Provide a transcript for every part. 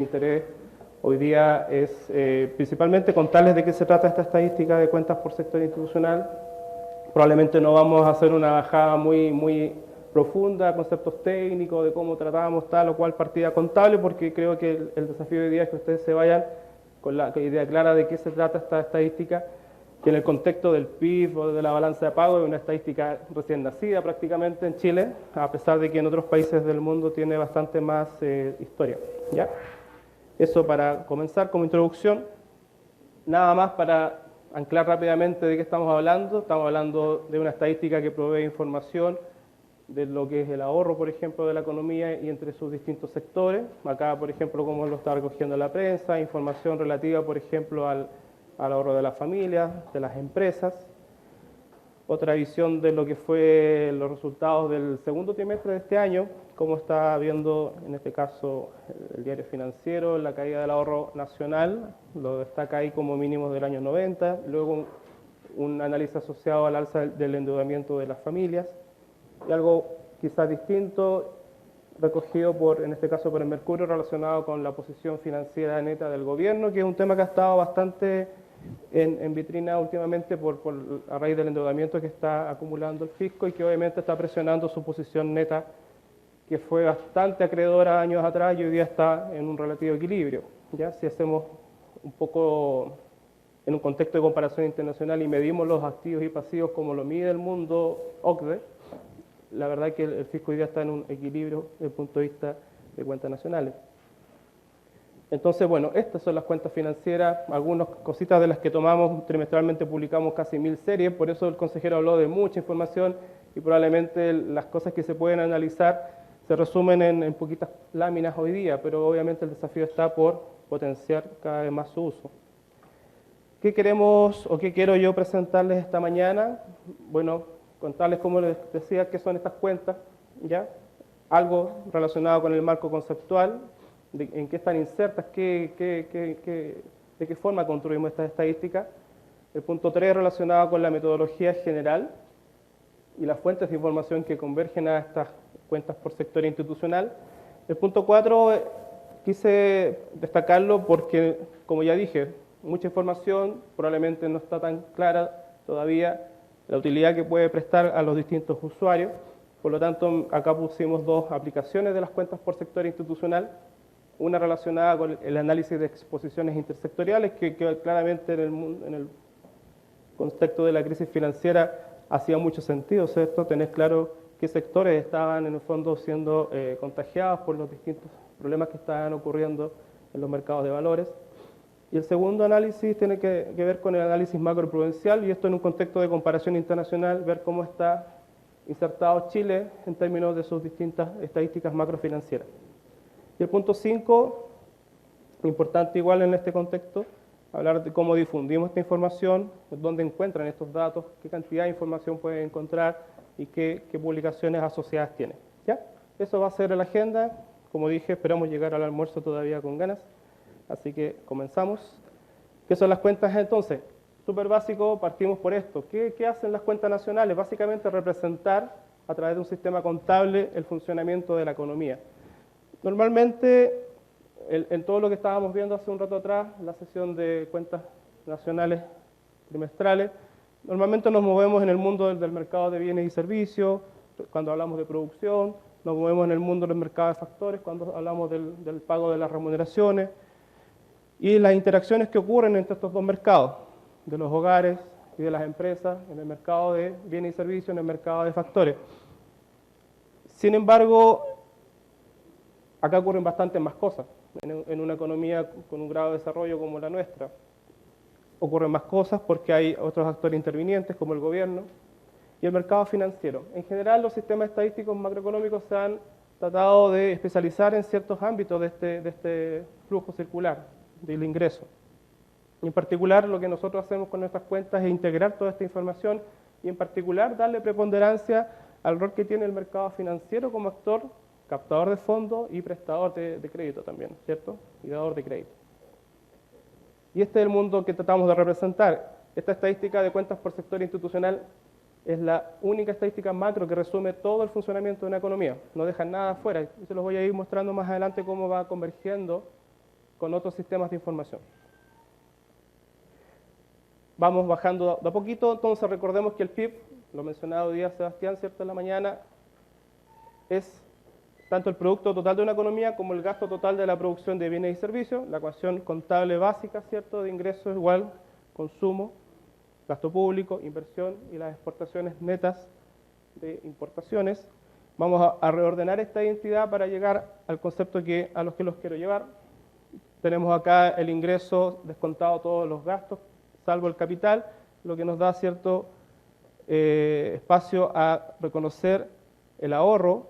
interés hoy día es principalmente contarles de qué se trata esta estadística de cuentas por sector institucional. Probablemente no vamos a hacer una bajada muy profunda, conceptos técnicos de cómo tratamos tal o cual partida contable, porque creo que el desafío hoy día es que ustedes se vayan con la idea clara de qué se trata esta estadística, que en el contexto del PIB o de la balanza de pago es una estadística recién nacida prácticamente en Chile, a pesar de que en otros países del mundo tiene bastante más historia. ¿Ya? Eso para comenzar como introducción. Nada más para anclar rápidamente de qué estamos hablando. Estamos hablando de una estadística que provee información de lo que es el ahorro, por ejemplo, de la economía y entre sus distintos sectores. Acá, por ejemplo, como lo está recogiendo la prensa, información relativa, por ejemplo, al ahorro de las familias, de las empresas. Otra visión de lo que fue los resultados del segundo trimestre de este año, como está viendo en este caso el diario financiero, la caída del ahorro nacional, lo destaca ahí como mínimos del año 90, luego un análisis asociado al alza del endeudamiento de las familias, y algo quizás distinto, recogido en este caso por el Mercurio, relacionado con la posición financiera neta del gobierno, que es un tema que ha estado bastante en vitrina últimamente a raíz del endeudamiento que está acumulando el fisco y que obviamente está presionando su posición neta, que fue bastante acreedora años atrás y hoy día está en un relativo equilibrio. ¿Ya? Si hacemos un poco en un contexto de comparación internacional y medimos los activos y pasivos como lo mide el mundo OCDE, la verdad es que el fisco hoy día está en un equilibrio desde el punto de vista de cuentas nacionales. Entonces, bueno, estas son las cuentas financieras, algunas cositas de las que tomamos trimestralmente, publicamos casi 1000 series, por eso el consejero habló de mucha información y probablemente las cosas que se pueden analizar se resumen en poquitas láminas hoy día, pero obviamente el desafío está por potenciar cada vez más su uso. ¿Qué queremos o qué quiero yo presentarles esta mañana? Bueno, contarles, como les decía, qué son estas cuentas, ¿ya? Algo relacionado con el marco conceptual, en qué están insertas, de qué forma construimos estas estadísticas. El punto 3 relacionado con la metodología general y las fuentes de información que convergen a estas cuentas por sector institucional. El punto 4 quise destacarlo porque, como ya dije, mucha información probablemente no está tan clara todavía la utilidad que puede prestar a los distintos usuarios. Por lo tanto, acá pusimos dos aplicaciones de las cuentas por sector institucional, una relacionada con el análisis de exposiciones intersectoriales, que claramente en el contexto de la crisis financiera hacía mucho sentido, ¿cierto? Tener claro qué sectores estaban en el fondo siendo contagiados por los distintos problemas que estaban ocurriendo en los mercados de valores. Y el segundo análisis tiene que ver con el análisis macroprudencial, y esto en un contexto de comparación internacional, ver cómo está insertado Chile en términos de sus distintas estadísticas macrofinancieras. Y el punto 5, importante igual en este contexto, hablar de cómo difundimos esta información, dónde encuentran estos datos, qué cantidad de información pueden encontrar y qué publicaciones asociadas tienen. ¿Ya? Eso va a ser la agenda. Como dije, esperamos llegar al almuerzo todavía con ganas. Así que comenzamos. ¿Qué son las cuentas entonces? Súper básico, partimos por esto. ¿Qué hacen las cuentas nacionales? Básicamente representar a través de un sistema contable el funcionamiento de la economía. Normalmente, en todo lo que estábamos viendo hace un rato atrás, la sesión de cuentas nacionales trimestrales, normalmente nos movemos en el mundo del mercado de bienes y servicios, cuando hablamos de producción, nos movemos en el mundo del mercado de factores, cuando hablamos del pago de las remuneraciones, y las interacciones que ocurren entre estos dos mercados, de los hogares y de las empresas, en el mercado de bienes y servicios, en el mercado de factores. Sin embargo, acá ocurren bastantes más cosas. En una economía con un grado de desarrollo como la nuestra, ocurren más cosas porque hay otros actores intervinientes como el gobierno y el mercado financiero. En general, los sistemas estadísticos macroeconómicos se han tratado de especializar en ciertos ámbitos de este flujo circular del ingreso. Y en particular, lo que nosotros hacemos con nuestras cuentas es integrar toda esta información y en particular darle preponderancia al rol que tiene el mercado financiero como actor captador de fondos y prestador de crédito también, ¿cierto? Y dador de crédito. Y este es el mundo que tratamos de representar. Esta estadística de cuentas por sector institucional es la única estadística macro que resume todo el funcionamiento de una economía. No deja nada afuera. Y se los voy a ir mostrando más adelante cómo va convergiendo con otros sistemas de información. Vamos bajando de a poquito, entonces recordemos que el PIB, lo mencionaba hoy día Sebastián, ¿cierto?, en la mañana, es tanto el producto total de una economía como el gasto total de la producción de bienes y servicios, la ecuación contable básica, ¿cierto?, de ingresos igual consumo, gasto público, inversión y las exportaciones netas de importaciones. Vamos a reordenar esta identidad para llegar al concepto a los que los quiero llevar. Tenemos acá el ingreso descontado todos los gastos, salvo el capital, lo que nos da cierto espacio a reconocer el ahorro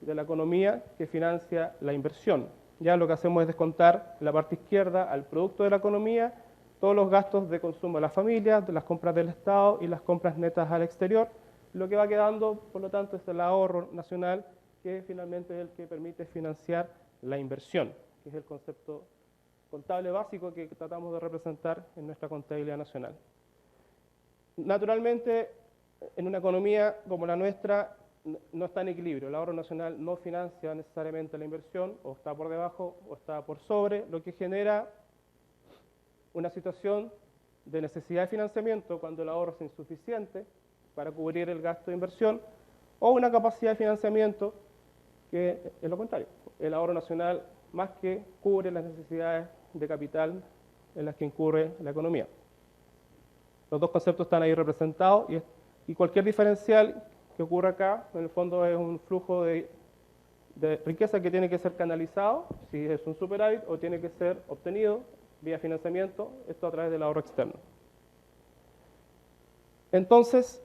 de la economía que financia la inversión. Ya lo que hacemos es descontar en la parte izquierda al producto de la economía todos los gastos de consumo de las familias, de las compras del Estado y las compras netas al exterior. Lo que va quedando, por lo tanto, es el ahorro nacional, que finalmente es el que permite financiar la inversión, que es el concepto contable básico que tratamos de representar en nuestra contabilidad nacional. Naturalmente, en una economía como la nuestra, no está en equilibrio. El ahorro nacional no financia necesariamente la inversión, o está por debajo o está por sobre, lo que genera una situación de necesidad de financiamiento cuando el ahorro es insuficiente para cubrir el gasto de inversión, o una capacidad de financiamiento que es lo contrario. El ahorro nacional más que cubre las necesidades de capital en las que incurre la economía. Los dos conceptos están ahí representados y cualquier diferencial que ocurra acá, en el fondo es un flujo de riqueza que tiene que ser canalizado, si es un superávit, o tiene que ser obtenido vía financiamiento, esto a través del ahorro externo. Entonces,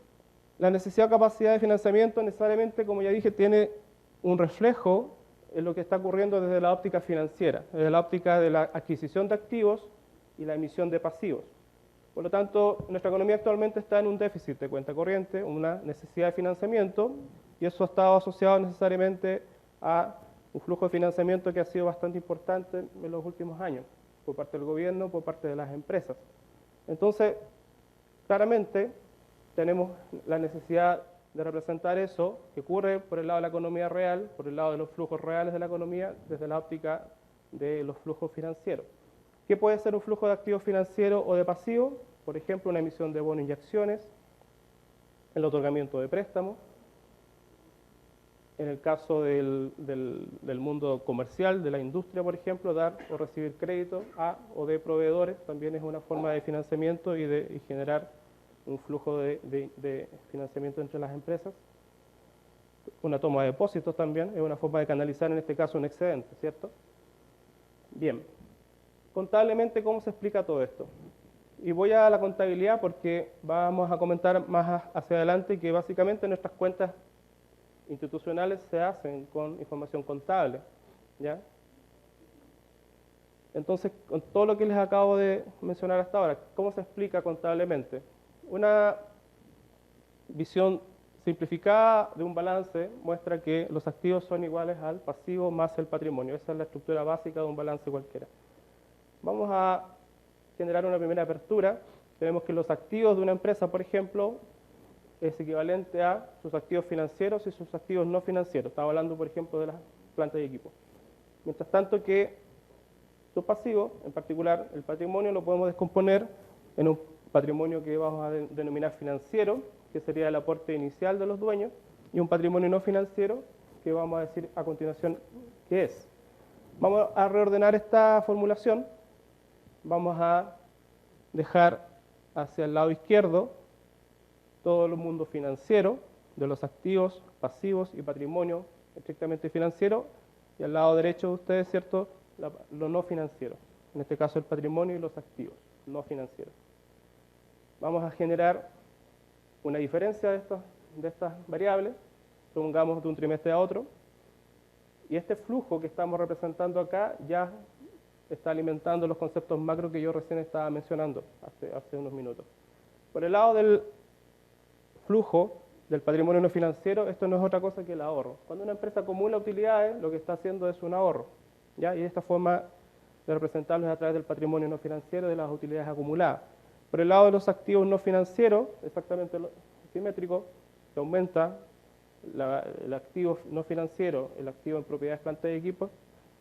la necesidad o capacidad de financiamiento necesariamente, como ya dije, tiene un reflejo en lo que está ocurriendo desde la óptica financiera, desde la óptica de la adquisición de activos y la emisión de pasivos. Por lo tanto, nuestra economía actualmente está en un déficit de cuenta corriente, una necesidad de financiamiento, y eso ha estado asociado necesariamente a un flujo de financiamiento que ha sido bastante importante en los últimos años, por parte del gobierno, por parte de las empresas. Entonces, claramente, tenemos la necesidad de representar eso que ocurre por el lado de la economía real, por el lado de los flujos reales de la economía, desde la óptica de los flujos financieros. ¿Qué puede ser un flujo de activos financieros o de pasivos? Por ejemplo, una emisión de bonos y acciones, el otorgamiento de préstamos. En el caso del mundo comercial, de la industria, por ejemplo, dar o recibir crédito a o de proveedores también es una forma de financiamiento y generar un flujo de financiamiento entre las empresas. Una toma de depósitos también es una forma de canalizar, en este caso, un excedente, ¿cierto? Bien. Contablemente, ¿cómo se explica todo esto? Y voy a la contabilidad porque vamos a comentar más hacia adelante que básicamente nuestras cuentas institucionales se hacen con información contable, ¿ya? Entonces, con todo lo que les acabo de mencionar hasta ahora, ¿cómo se explica contablemente? Una visión simplificada de un balance muestra que los activos son iguales al pasivo más el patrimonio. Esa es la estructura básica de un balance cualquiera. Vamos a generar una primera apertura. Tenemos que los activos de una empresa, por ejemplo, es equivalente a sus activos financieros y sus activos no financieros. Estamos hablando, por ejemplo, de las plantas y equipos. Mientras tanto que los pasivos, en particular el patrimonio, lo podemos descomponer en un patrimonio que vamos a denominar financiero, que sería el aporte inicial de los dueños, y un patrimonio no financiero, que vamos a decir a continuación qué es. Vamos a reordenar esta formulación. Vamos a dejar hacia el lado izquierdo todo el mundo financiero, de los activos, pasivos y patrimonio estrictamente financiero, y al lado derecho de ustedes, ¿cierto?, lo no financiero, en este caso el patrimonio y los activos no financieros. Vamos a generar una diferencia de estas variables, supongamos de un trimestre a otro, y este flujo que estamos representando acá ya está alimentando los conceptos macro que yo recién estaba mencionando hace unos minutos. Por el lado del flujo del patrimonio no financiero, esto no es otra cosa que el ahorro. Cuando una empresa acumula utilidades, lo que está haciendo es un ahorro, ¿ya? Y esta forma de representarlos es a través del patrimonio no financiero de las utilidades acumuladas. Por el lado de los activos no financieros, exactamente simétrico, se aumenta el activo no financiero, el activo en propiedades, plantas y equipos,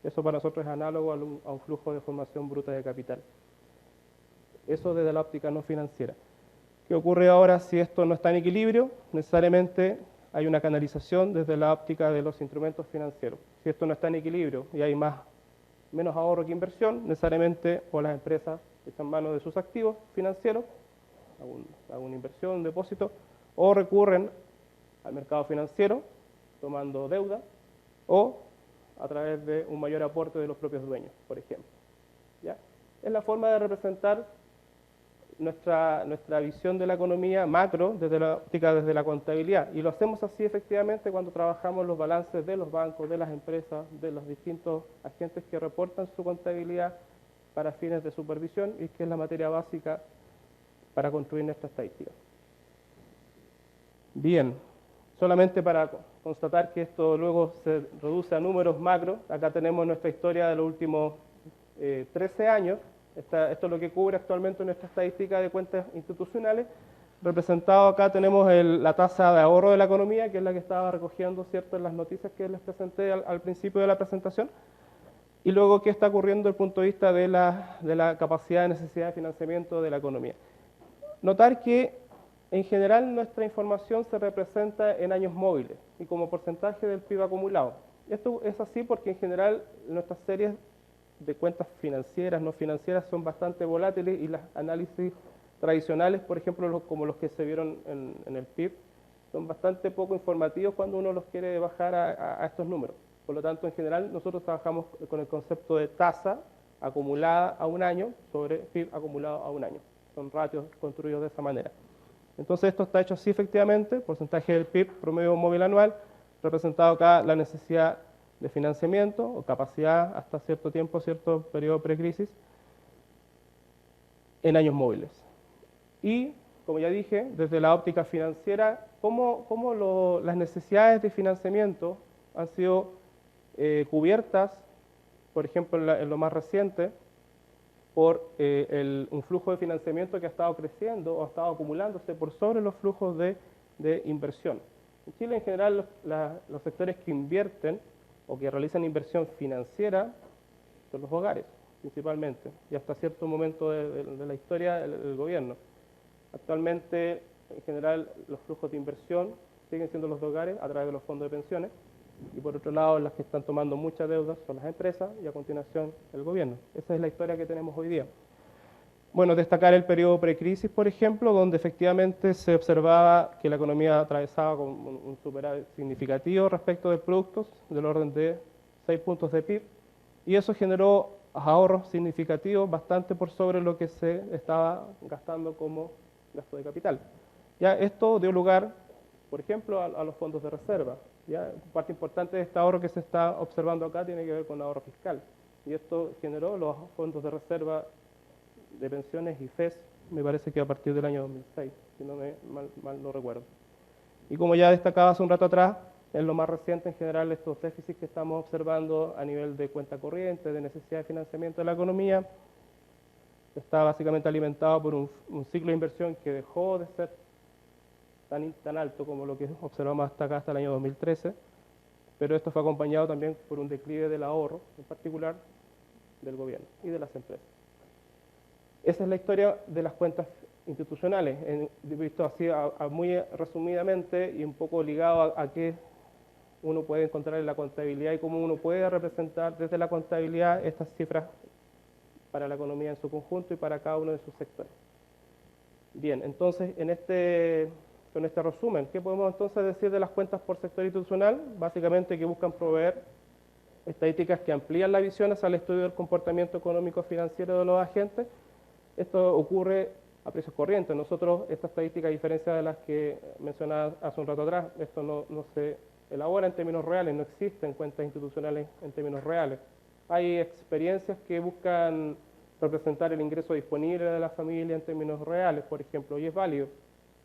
Eso para nosotros es análogo a un flujo de formación bruta de capital. Eso desde la óptica no financiera. ¿Qué ocurre ahora si esto no está en equilibrio? Necesariamente hay una canalización desde la óptica de los instrumentos financieros. Si esto no está en equilibrio y hay menos ahorro que inversión, necesariamente o las empresas echan mano de sus activos financieros, alguna inversión, un depósito, o recurren al mercado financiero tomando deuda o a través de un mayor aporte de los propios dueños, por ejemplo. ¿Ya? Es la forma de representar nuestra visión de la economía macro desde la óptica, desde la contabilidad. Y lo hacemos así efectivamente cuando trabajamos los balances de los bancos, de las empresas, de los distintos agentes que reportan su contabilidad para fines de supervisión y que es la materia básica para construir nuestra estadística. Bien, solamente para constatar que esto luego se reduce a números macro, acá tenemos nuestra historia de los últimos 13 años, esto es lo que cubre actualmente nuestra estadística de cuentas institucionales. Representado acá tenemos la tasa de ahorro de la economía, que es la que estaba recogiendo, ¿cierto?, en las noticias que les presenté al principio de la presentación. Y luego qué está ocurriendo desde el punto de vista de la capacidad de necesidad de financiamiento de la economía. Notar que en general nuestra información se representa en años móviles y como porcentaje del PIB acumulado. Esto es así porque en general nuestras series de cuentas financieras, no financieras, son bastante volátiles y los análisis tradicionales, por ejemplo, como los que se vieron en el PIB, son bastante poco informativos cuando uno los quiere bajar a estos números. Por lo tanto, en general, nosotros trabajamos con el concepto de tasa acumulada a un año sobre PIB acumulado a un año. Son ratios construidos de esa manera. Entonces, esto está hecho así efectivamente, porcentaje del PIB promedio móvil anual, representado acá la necesidad de financiamiento o capacidad hasta cierto tiempo, cierto periodo precrisis, en años móviles. Y, como ya dije, desde la óptica financiera, cómo las necesidades de financiamiento han sido cubiertas, por ejemplo, en lo más reciente, por un flujo de financiamiento que ha estado creciendo o ha estado acumulándose por sobre los flujos de inversión. En Chile, en general, los sectores que invierten o que realizan inversión financiera son los hogares, principalmente, y hasta cierto momento de la historia, el gobierno. Actualmente, en general, los flujos de inversión siguen siendo los de hogares a través de los fondos de pensiones, y por otro lado, las que están tomando mucha deuda son las empresas y a continuación el gobierno. Esa es la historia que tenemos hoy día. Bueno, destacar el periodo precrisis, por ejemplo, donde efectivamente se observaba que la economía atravesaba con un superávit significativo respecto de productos del orden de 6 puntos de PIB, y eso generó ahorros significativos bastante por sobre lo que se estaba gastando como gasto de capital. Ya esto dio lugar, por ejemplo, a los fondos de reserva. Ya parte importante de este ahorro que se está observando acá tiene que ver con ahorro fiscal, y esto generó los fondos de reserva de pensiones y FES, me parece que a partir del año 2006, si no mal no recuerdo. Y como ya destacaba hace un rato atrás, en lo más reciente en general estos déficits que estamos observando a nivel de cuenta corriente, de necesidad de financiamiento de la economía, está básicamente alimentado por un ciclo de inversión que dejó de ser tan alto como lo que observamos hasta acá, hasta el año 2013, pero esto fue acompañado también por un declive del ahorro, en particular del gobierno y de las empresas. Esa es la historia de las cuentas institucionales, visto así muy resumidamente y un poco ligado a qué uno puede encontrar en la contabilidad y cómo uno puede representar desde la contabilidad estas cifras para la economía en su conjunto y para cada uno de sus sectores. Bien, entonces con este resumen, ¿qué podemos entonces decir de las cuentas por sector institucional? Básicamente que buscan proveer estadísticas que amplían la visión hacia el estudio del comportamiento económico financiero de los agentes. Esto ocurre a precios corrientes. Nosotros, esta estadística, a diferencia de las que mencionaba hace un rato atrás, esto no se elabora en términos reales, no existen cuentas institucionales en términos reales. Hay experiencias que buscan representar el ingreso disponible de la familia en términos reales, por ejemplo, y es válido,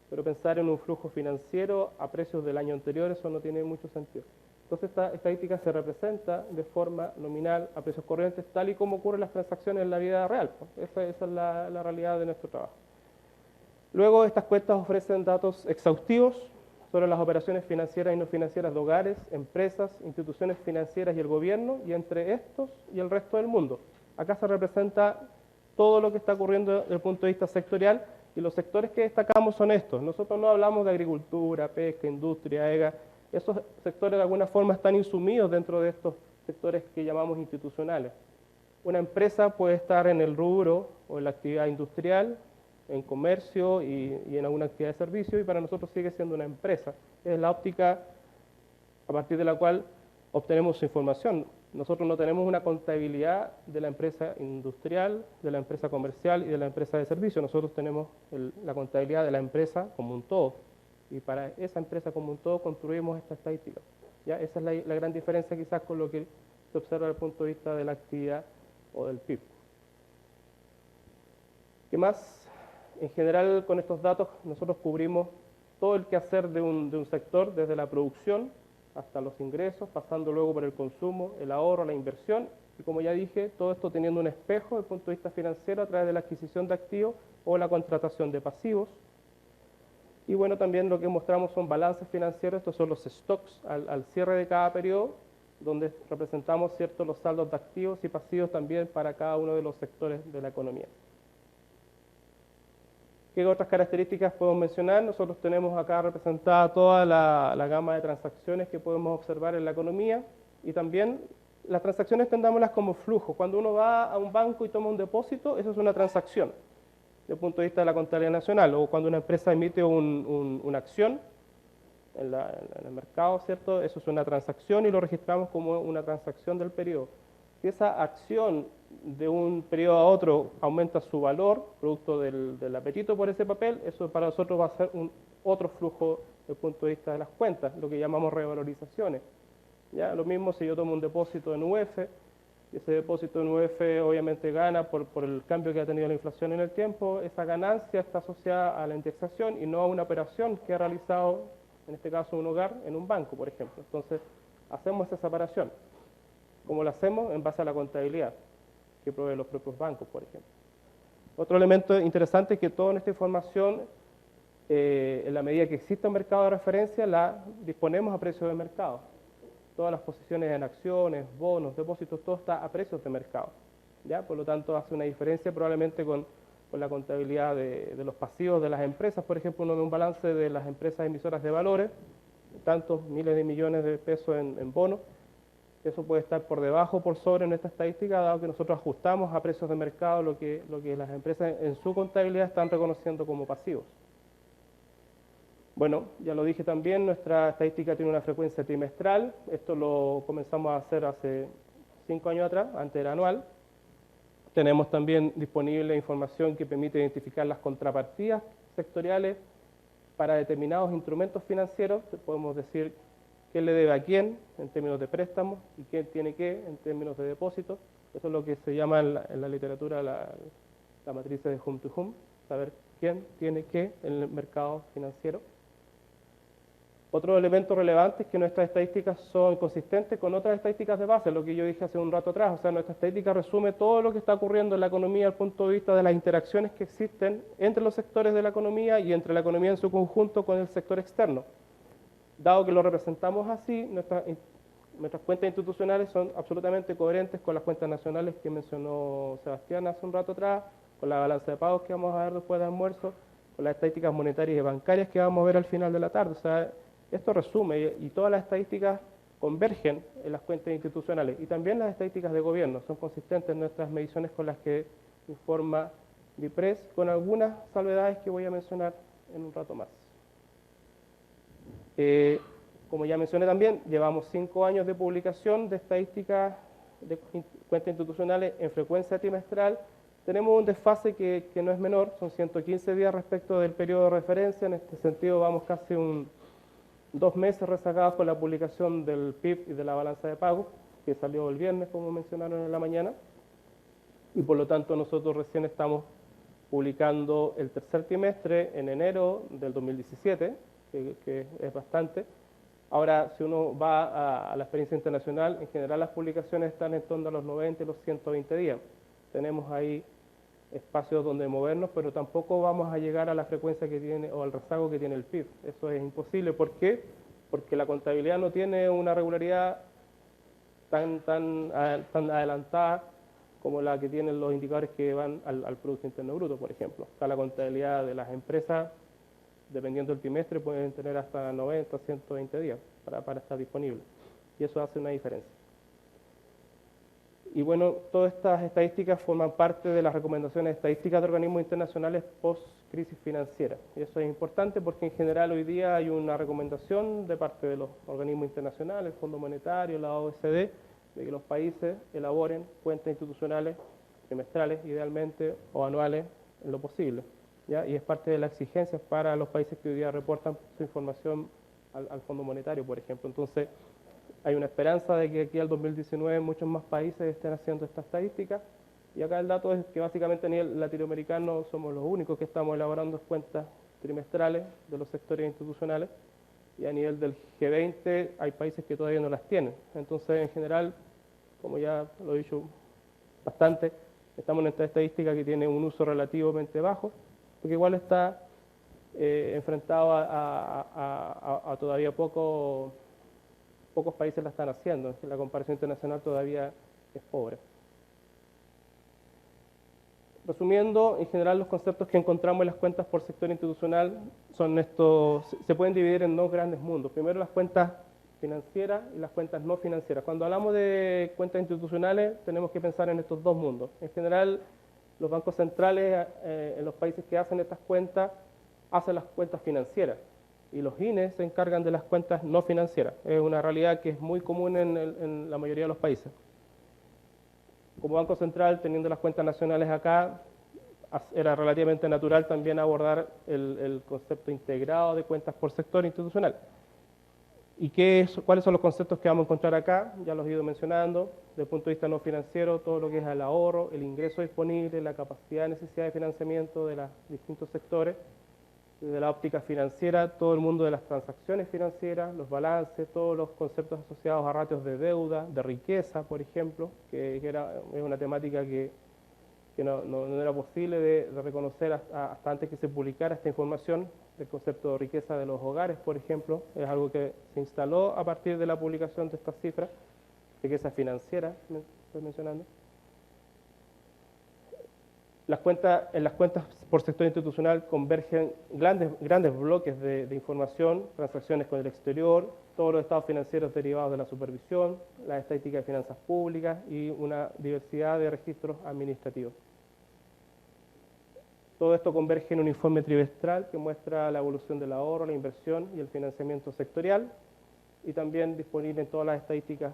pero pensar en un flujo financiero a precios del año anterior, eso no tiene mucho sentido. Entonces esta estadística se representa de forma nominal a precios corrientes, tal y como ocurren las transacciones en la vida real. Esa es la realidad de nuestro trabajo. Luego estas cuentas ofrecen datos exhaustivos sobre las operaciones financieras y no financieras de hogares, empresas, instituciones financieras y el gobierno, y entre estos y el resto del mundo. Acá se representa todo lo que está ocurriendo desde el punto de vista sectorial, y los sectores que destacamos son estos. Nosotros no hablamos de agricultura, pesca, industria, EGA. Esos sectores de alguna forma están insumidos dentro de estos sectores que llamamos institucionales. Una empresa puede estar en el rubro o en la actividad industrial, en comercio y en alguna actividad de servicio, y para nosotros sigue siendo una empresa. Es la óptica a partir de la cual obtenemos su información. Nosotros no tenemos una contabilidad de la empresa industrial, de la empresa comercial y de la empresa de servicio. Nosotros tenemos la contabilidad de la empresa como un todo. Y para esa empresa como un todo construimos esta estadística. ¿Ya? Esa es la gran diferencia quizás con lo que se observa desde el punto de vista de la actividad o del PIB. ¿Qué más? En general, con estos datos nosotros cubrimos todo el quehacer de un sector, desde la producción hasta los ingresos, pasando luego por el consumo, el ahorro, la inversión, y como ya dije, todo esto teniendo un espejo desde el punto de vista financiero a través de la adquisición de activos o la contratación de pasivos. Y bueno, también lo que mostramos son balances financieros, estos son los stocks al cierre de cada periodo, donde representamos los saldos de activos y pasivos también para cada uno de los sectores de la economía. ¿Qué otras características podemos mencionar? Nosotros tenemos acá representada toda la gama de transacciones que podemos observar en la economía, y también las transacciones entendámoslas como flujo. Cuando uno va a un banco y toma un depósito, eso es una transacción desde el punto de vista de la contabilidad nacional, o cuando una empresa emite una acción en el mercado, ¿cierto? Eso es una transacción y lo registramos como una transacción del periodo. Si esa acción de un periodo a otro aumenta su valor, producto del apetito por ese papel, eso para nosotros va a ser otro flujo desde el punto de vista de las cuentas, lo que llamamos revalorizaciones. ¿Ya? Lo mismo si yo tomo un depósito en UF, y ese depósito en UF obviamente gana por el cambio que ha tenido la inflación en el tiempo, esa ganancia está asociada a la indexación y no a una operación que ha realizado, en este caso un hogar, en un banco, por ejemplo. Entonces, hacemos esa separación. ¿Cómo lo hacemos? En base a la contabilidad que proveen los propios bancos, por ejemplo. Otro elemento interesante es que toda esta información, en la medida que exista un mercado de referencia, la disponemos a precios de mercado. Todas las posiciones en acciones, bonos, depósitos, todo está a precios de mercado. ¿Ya? Por lo tanto, hace una diferencia probablemente con la contabilidad de los pasivos de las empresas. Por ejemplo, uno ve un balance de las empresas emisoras de valores, tantos miles de millones de pesos en bonos. Eso puede estar por debajo o por sobre nuestra estadística, dado que nosotros ajustamos a precios de mercado lo que las empresas en su contabilidad están reconociendo como pasivos. Bueno, ya lo dije también, nuestra estadística tiene una frecuencia trimestral. Esto lo comenzamos a hacer hace 5 años atrás, antes era anual. Tenemos también disponible información que permite identificar las contrapartidas sectoriales para determinados instrumentos financieros. Podemos decir quién le debe a quién en términos de préstamos y quién tiene qué en términos de depósitos. Eso es lo que se llama en la literatura la matriz de hum to hum, saber quién tiene qué en el mercado financiero. Otro elemento relevante es que nuestras estadísticas son consistentes con otras estadísticas de base, lo que yo dije hace un rato atrás. O sea, nuestra estadística resume todo lo que está ocurriendo en la economía desde el punto de vista de las interacciones que existen entre los sectores de la economía y entre la economía en su conjunto con el sector externo. Dado que lo representamos así, nuestras cuentas institucionales son absolutamente coherentes con las cuentas nacionales que mencionó Sebastián hace un rato atrás, con la balanza de pagos que vamos a ver después de almuerzo, con las estadísticas monetarias y bancarias que vamos a ver al final de la tarde. O sea, esto resume, y todas las estadísticas convergen en las cuentas institucionales, y también las estadísticas de gobierno son consistentes en nuestras mediciones con las que informa BIPRES, con algunas salvedades que voy a mencionar en un rato más. Como ya mencioné también, llevamos 5 años de publicación de estadísticas de cuentas institucionales en frecuencia trimestral. Tenemos un desfase que no es menor, son 115 días respecto del periodo de referencia. En este sentido vamos casi 2 meses rezagados con la publicación del PIB y de la balanza de pagos, que salió el viernes, como mencionaron en la mañana, y por lo tanto nosotros recién estamos publicando el tercer trimestre en enero del 2017, que es bastante. Ahora, si uno va a la experiencia internacional, en general las publicaciones están en torno a los 90 y los 120 días. Tenemos ahí espacios donde movernos, pero tampoco vamos a llegar a la frecuencia que tiene o al rezago que tiene el PIB. Eso es imposible. ¿Por qué? Porque la contabilidad no tiene una regularidad tan adelantada como la que tienen los indicadores que van al Producto Interno Bruto, por ejemplo. Acá la contabilidad de las empresas, dependiendo del trimestre, pueden tener hasta 90, 120 días para estar disponible. Y eso hace una diferencia. Y bueno, todas estas estadísticas forman parte de las recomendaciones estadísticas de organismos internacionales post-crisis financiera. Y eso es importante porque en general hoy día hay una recomendación de parte de los organismos internacionales, el Fondo Monetario, la OECD, de que los países elaboren cuentas institucionales trimestrales, idealmente, o anuales, en lo posible. ¿Ya? Y es parte de las exigencias para los países que hoy día reportan su información al Fondo Monetario, por ejemplo. Entonces, hay una esperanza de que aquí al 2019 muchos más países estén haciendo esta estadística. Y acá el dato es que básicamente a nivel latinoamericano somos los únicos que estamos elaborando cuentas trimestrales de los sectores institucionales. Y a nivel del G20 hay países que todavía no las tienen. Entonces, en general, como ya lo he dicho bastante, estamos en esta estadística que tiene un uso relativamente bajo, porque igual está enfrentado a todavía pocos países la están haciendo. La comparación internacional todavía es pobre. Resumiendo, en general los conceptos que encontramos en las cuentas por sector institucional son estos, se pueden dividir en dos grandes mundos. Primero las cuentas financieras y las cuentas no financieras. Cuando hablamos de cuentas institucionales tenemos que pensar en estos dos mundos. En general los bancos centrales en los países que hacen estas cuentas hacen las cuentas financieras y los INE se encargan de las cuentas no financieras. Es una realidad que es muy común en la mayoría de los países. Como Banco Central, teniendo las cuentas nacionales acá, era relativamente natural también abordar el concepto integrado de cuentas por sector institucional. ¿Y cuáles son los conceptos que vamos a encontrar acá? Ya los he ido mencionando. Desde el punto de vista no financiero, todo lo que es el ahorro, el ingreso disponible, la capacidad de necesidad de financiamiento de los distintos sectores. Desde la óptica financiera, todo el mundo de las transacciones financieras, los balances, todos los conceptos asociados a ratios de deuda, de riqueza, por ejemplo, que es una temática que no era posible de reconocer hasta antes que se publicara esta información. El concepto de riqueza de los hogares, por ejemplo, es algo que se instaló a partir de la publicación de estas cifras, riqueza financiera, estoy mencionando. En las cuentas por sector institucional convergen grandes bloques de información, transacciones con el exterior, todos los estados financieros derivados de la supervisión, la estadística de finanzas públicas y una diversidad de registros administrativos. Todo esto converge en un informe trimestral que muestra la evolución del ahorro, la inversión y el financiamiento sectorial, y también disponible en todas las estadísticas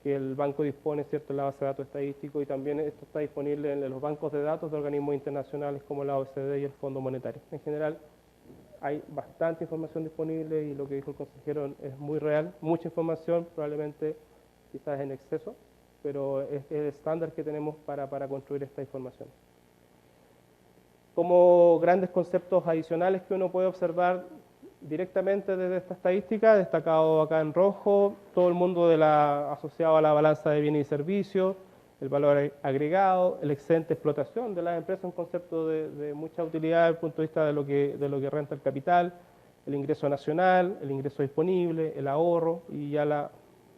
que el banco dispone, ¿cierto?, en la base de datos estadísticos, y también esto está disponible en los bancos de datos de organismos internacionales como la OECD y el Fondo Monetario. En general, hay bastante información disponible y lo que dijo el consejero es muy real, mucha información, probablemente quizás en exceso, pero es el estándar que tenemos para construir esta información. Como grandes conceptos adicionales que uno puede observar directamente desde esta estadística, destacado acá en rojo, todo el mundo asociado a la balanza de bienes y servicios, el valor agregado, el excedente de explotación de las empresas, un concepto de mucha utilidad desde el punto de vista de lo que renta el capital, el ingreso nacional, el ingreso disponible, el ahorro y ya la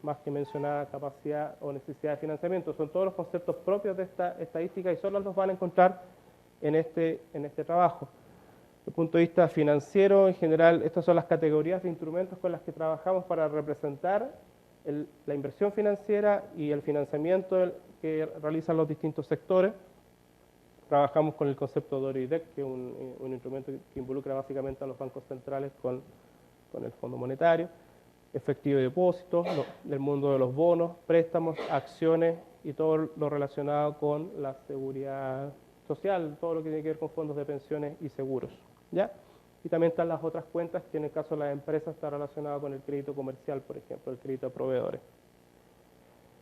más que mencionada capacidad o necesidad de financiamiento. Son todos los conceptos propios de esta estadística y solo los van a encontrar en este trabajo. Desde el punto de vista financiero, en general, estas son las categorías de instrumentos con las que trabajamos para representar la inversión financiera y el financiamiento que realizan los distintos sectores. Trabajamos con el concepto de ORIDEC, que es un instrumento que involucra básicamente a los bancos centrales con el Fondo Monetario, efectivo de depósitos, del mundo de los bonos, préstamos, acciones y todo lo relacionado con la seguridad social, todo lo que tiene que ver con fondos de pensiones y seguros, ¿ya? Y también están las otras cuentas que en el caso de las empresas está relacionado con el crédito comercial, por ejemplo, el crédito a proveedores.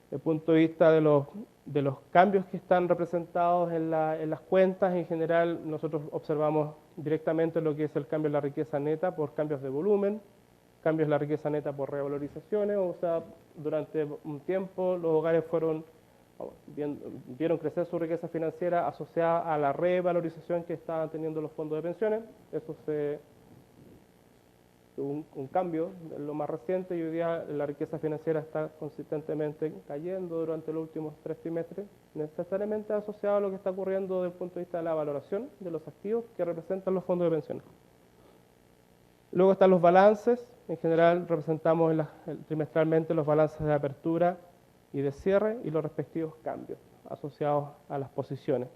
Desde el punto de vista de los cambios que están representados en las cuentas, en general nosotros observamos directamente lo que es el cambio de la riqueza neta por cambios de volumen, cambios de la riqueza neta por revalorizaciones, o sea, durante un tiempo los hogares fueron vieron crecer su riqueza financiera asociada a la revalorización que estaban teniendo los fondos de pensiones. Eso un cambio de lo más reciente, y hoy día la riqueza financiera está consistentemente cayendo durante los últimos 3 trimestres, necesariamente asociado a lo que está ocurriendo desde el punto de vista de la valoración de los activos que representan los fondos de pensiones. Luego están los balances. En general representamos trimestralmente los balances de apertura y de cierre y los respectivos cambios asociados a las posiciones.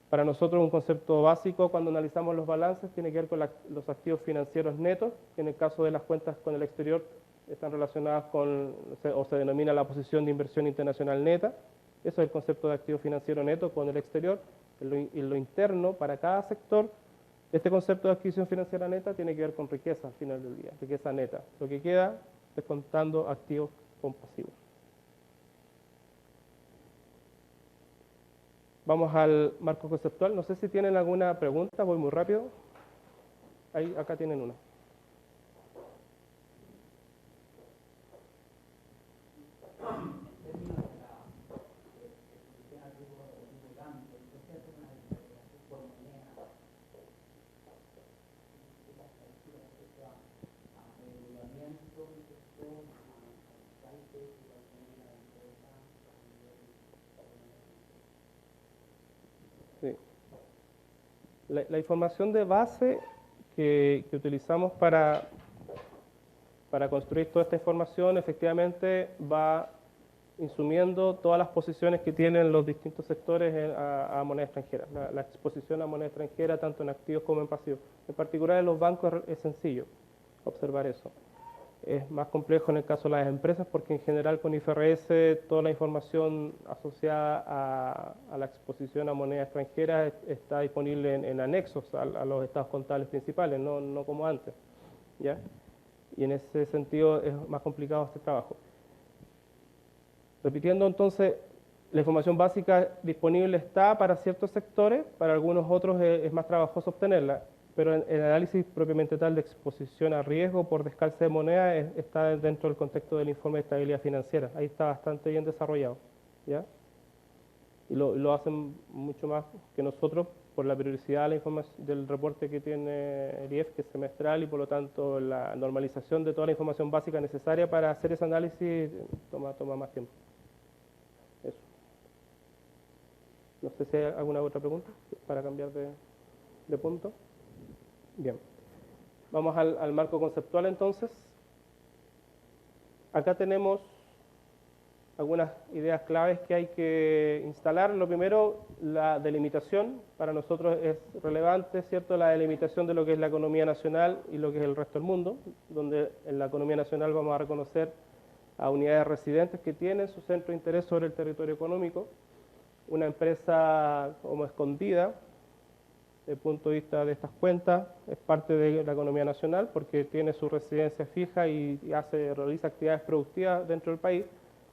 Para nosotros un concepto básico cuando analizamos los balances tiene que ver con los activos financieros netos, que en el caso de las cuentas con el exterior están relacionadas con, o se denomina la posición de inversión internacional neta. Eso es el concepto de activo financiero neto con el exterior. En lo interno, para cada sector, este concepto de adquisición financiera neta tiene que ver con riqueza al final del día, riqueza neta. Lo que queda descontando activos con pasivos. Vamos al marco conceptual. No sé si tienen alguna pregunta, voy muy rápido. Acá tienen una. Sí. La información de base que utilizamos para construir toda esta información efectivamente va insumiendo todas las posiciones que tienen los distintos sectores a moneda extranjera. La exposición a moneda extranjera tanto en activos como en pasivos. En particular en los bancos es sencillo observar eso. Es más complejo en el caso de las empresas porque en general con IFRS toda la información asociada a la exposición a moneda extranjera está disponible en anexos a los estados contables principales, no como antes, ¿ya? Y en ese sentido es más complicado este trabajo. Repitiendo entonces, la información básica disponible está para ciertos sectores, para algunos otros es más trabajoso obtenerla. Pero el análisis propiamente tal de exposición a riesgo por descalce de moneda está dentro del contexto del informe de estabilidad financiera. Ahí está bastante bien desarrollado, ¿ya? Y lo hacen mucho más que nosotros por la periodicidad de la información, del reporte que tiene el IEF, que es semestral, y por lo tanto la normalización de toda la información básica necesaria para hacer ese análisis toma más tiempo. Eso. No sé si hay alguna otra pregunta para cambiar de punto. Bien, vamos al marco conceptual entonces. Acá tenemos algunas ideas claves que hay que instalar. Lo primero, la delimitación. Para nosotros es relevante, ¿cierto?, la delimitación de lo que es la economía nacional y lo que es el resto del mundo, donde en la economía nacional vamos a reconocer a unidades residentes que tienen su centro de interés sobre el territorio económico, una empresa como escondida. Desde el punto de vista de estas cuentas, es parte de la economía nacional porque tiene su residencia fija y realiza actividades productivas dentro del país.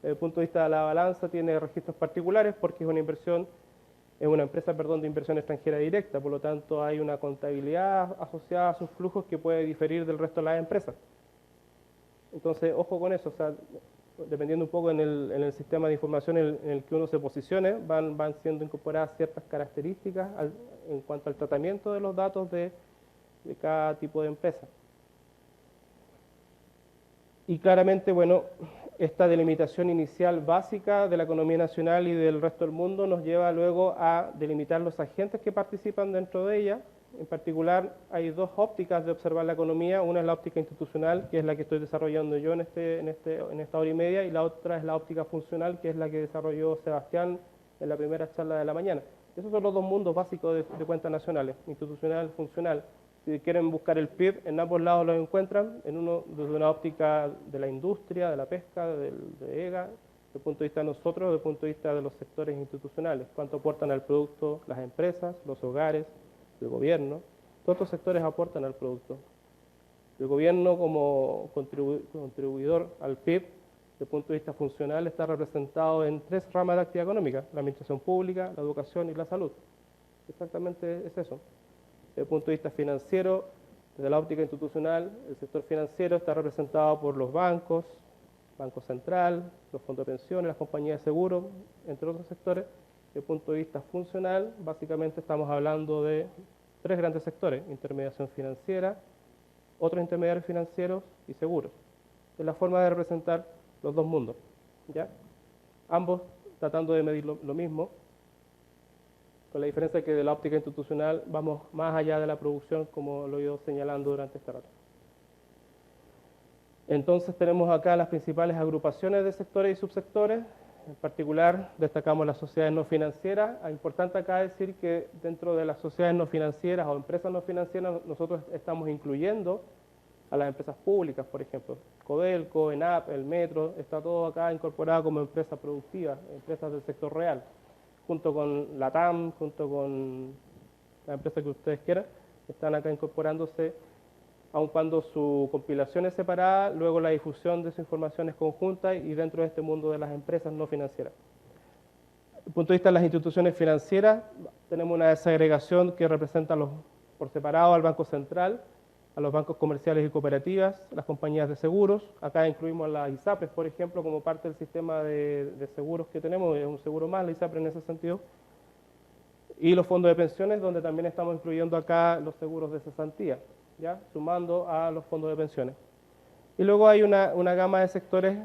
Desde el punto de vista de la balanza, tiene registros particulares porque es una empresa de inversión extranjera directa, por lo tanto hay una contabilidad asociada a sus flujos que puede diferir del resto de las empresas. Entonces, ojo con eso, o sea, dependiendo un poco en el sistema de información en el que uno se posicione, van siendo incorporadas ciertas características en cuanto al tratamiento de los datos de cada tipo de empresa. Y claramente, bueno, esta delimitación inicial básica de la economía nacional y del resto del mundo nos lleva luego a delimitar los agentes que participan dentro de ella. En particular, hay dos ópticas de observar la economía. Una es la óptica institucional, que es la que estoy desarrollando yo en esta hora y media, y la otra es la óptica funcional, que es la que desarrolló Sebastián en la primera charla de la mañana. Esos son los dos mundos básicos de cuentas nacionales, institucional, funcional. Si quieren buscar el PIB, en ambos lados lo encuentran, en uno desde una óptica de la industria, de la pesca, de EGA, desde el punto de vista de nosotros, desde el punto de vista de los sectores institucionales, cuánto aportan al producto las empresas, los hogares, el gobierno. Todos estos sectores aportan al producto. El gobierno como contribuidor al PIB, desde el punto de vista funcional, está representado en 3 ramas de actividad económica: la administración pública, la educación y la salud. Exactamente es eso. Desde el punto de vista financiero, desde la óptica institucional, el sector financiero está representado por los bancos, Banco Central, los fondos de pensiones, las compañías de seguros, entre otros sectores. Desde el punto de vista funcional, básicamente estamos hablando de tres grandes sectores: intermediación financiera, otros intermediarios financieros y seguros. Es la forma de representar los dos mundos, ¿ya? Ambos tratando de medir lo mismo, con la diferencia que de la óptica institucional vamos más allá de la producción, como lo he ido señalando durante este rato. Entonces tenemos acá las principales agrupaciones de sectores y subsectores. En particular destacamos las sociedades no financieras. Es importante acá decir que dentro de las sociedades no financieras o empresas no financieras nosotros estamos incluyendo a las empresas públicas, por ejemplo, Codelco, ENAP, el Metro, está todo acá incorporado como empresa productiva, empresas del sector real, junto con la TAM, junto con las empresas que ustedes quieran, están acá incorporándose, aun cuando su compilación es separada, luego la difusión de esa información es conjunta y dentro de este mundo de las empresas no financieras. Desde el punto de vista de las instituciones financieras, tenemos una desagregación que representa por separado al Banco Central, a los bancos comerciales y cooperativas, las compañías de seguros. Acá incluimos las ISAPRES, por ejemplo, como parte del sistema de seguros que tenemos, es un seguro más la ISAPRE en ese sentido. Y los fondos de pensiones, donde también estamos incluyendo acá los seguros de cesantía, ¿ya? Sumando a los fondos de pensiones. Y luego hay una gama de sectores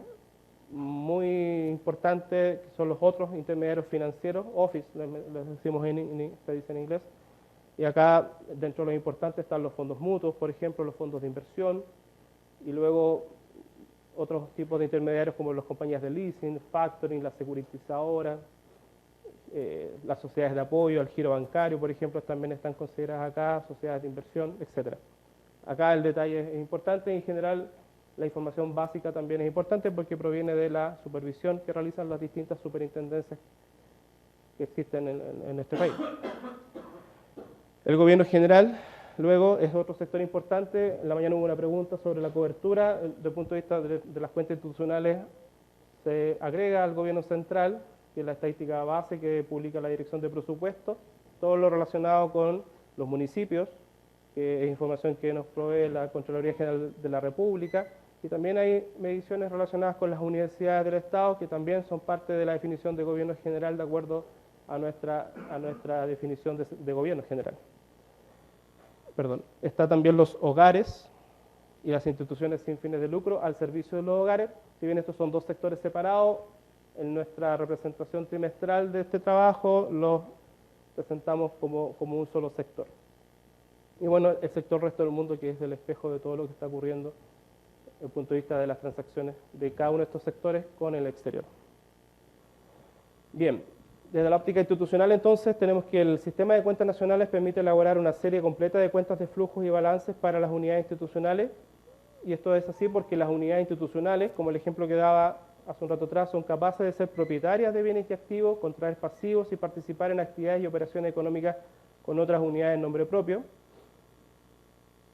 muy importante, que son los otros intermediarios financieros, OFIS, les decimos se dice en inglés. Y acá, dentro de lo importante, están los fondos mutuos, por ejemplo, los fondos de inversión, y luego otros tipos de intermediarios como las compañías de leasing, factoring, las securitizadoras, las sociedades de apoyo al giro bancario, por ejemplo, también están consideradas acá, sociedades de inversión, etc. Acá el detalle es importante, y en general la información básica también es importante porque proviene de la supervisión que realizan las distintas superintendencias que existen en este país. El gobierno general, luego, es otro sector importante. En la mañana hubo una pregunta sobre la cobertura. Desde el punto de vista de las cuentas institucionales, se agrega al gobierno central, que es la estadística base que publica la Dirección de Presupuesto, todo lo relacionado con los municipios, que es información que nos provee la Contraloría General de la República, y también hay mediciones relacionadas con las universidades del Estado, que también son parte de la definición de gobierno general de acuerdo a nuestra definición de gobierno general. Perdón. Está también los hogares y las instituciones sin fines de lucro al servicio de los hogares. Si bien estos son dos sectores separados, en nuestra representación trimestral de este trabajo los presentamos como un solo sector. Y bueno, el sector resto del mundo, que es el espejo de todo lo que está ocurriendo desde el punto de vista de las transacciones de cada uno de estos sectores con el exterior. Bien, desde la óptica institucional entonces tenemos que el sistema de cuentas nacionales permite elaborar una serie completa de cuentas de flujos y balances para las unidades institucionales, y esto es así porque las unidades institucionales, como el ejemplo que daba hace un rato atrás, son capaces de ser propietarias de bienes y activos, contraer pasivos y participar en actividades y operaciones económicas con otras unidades en nombre propio.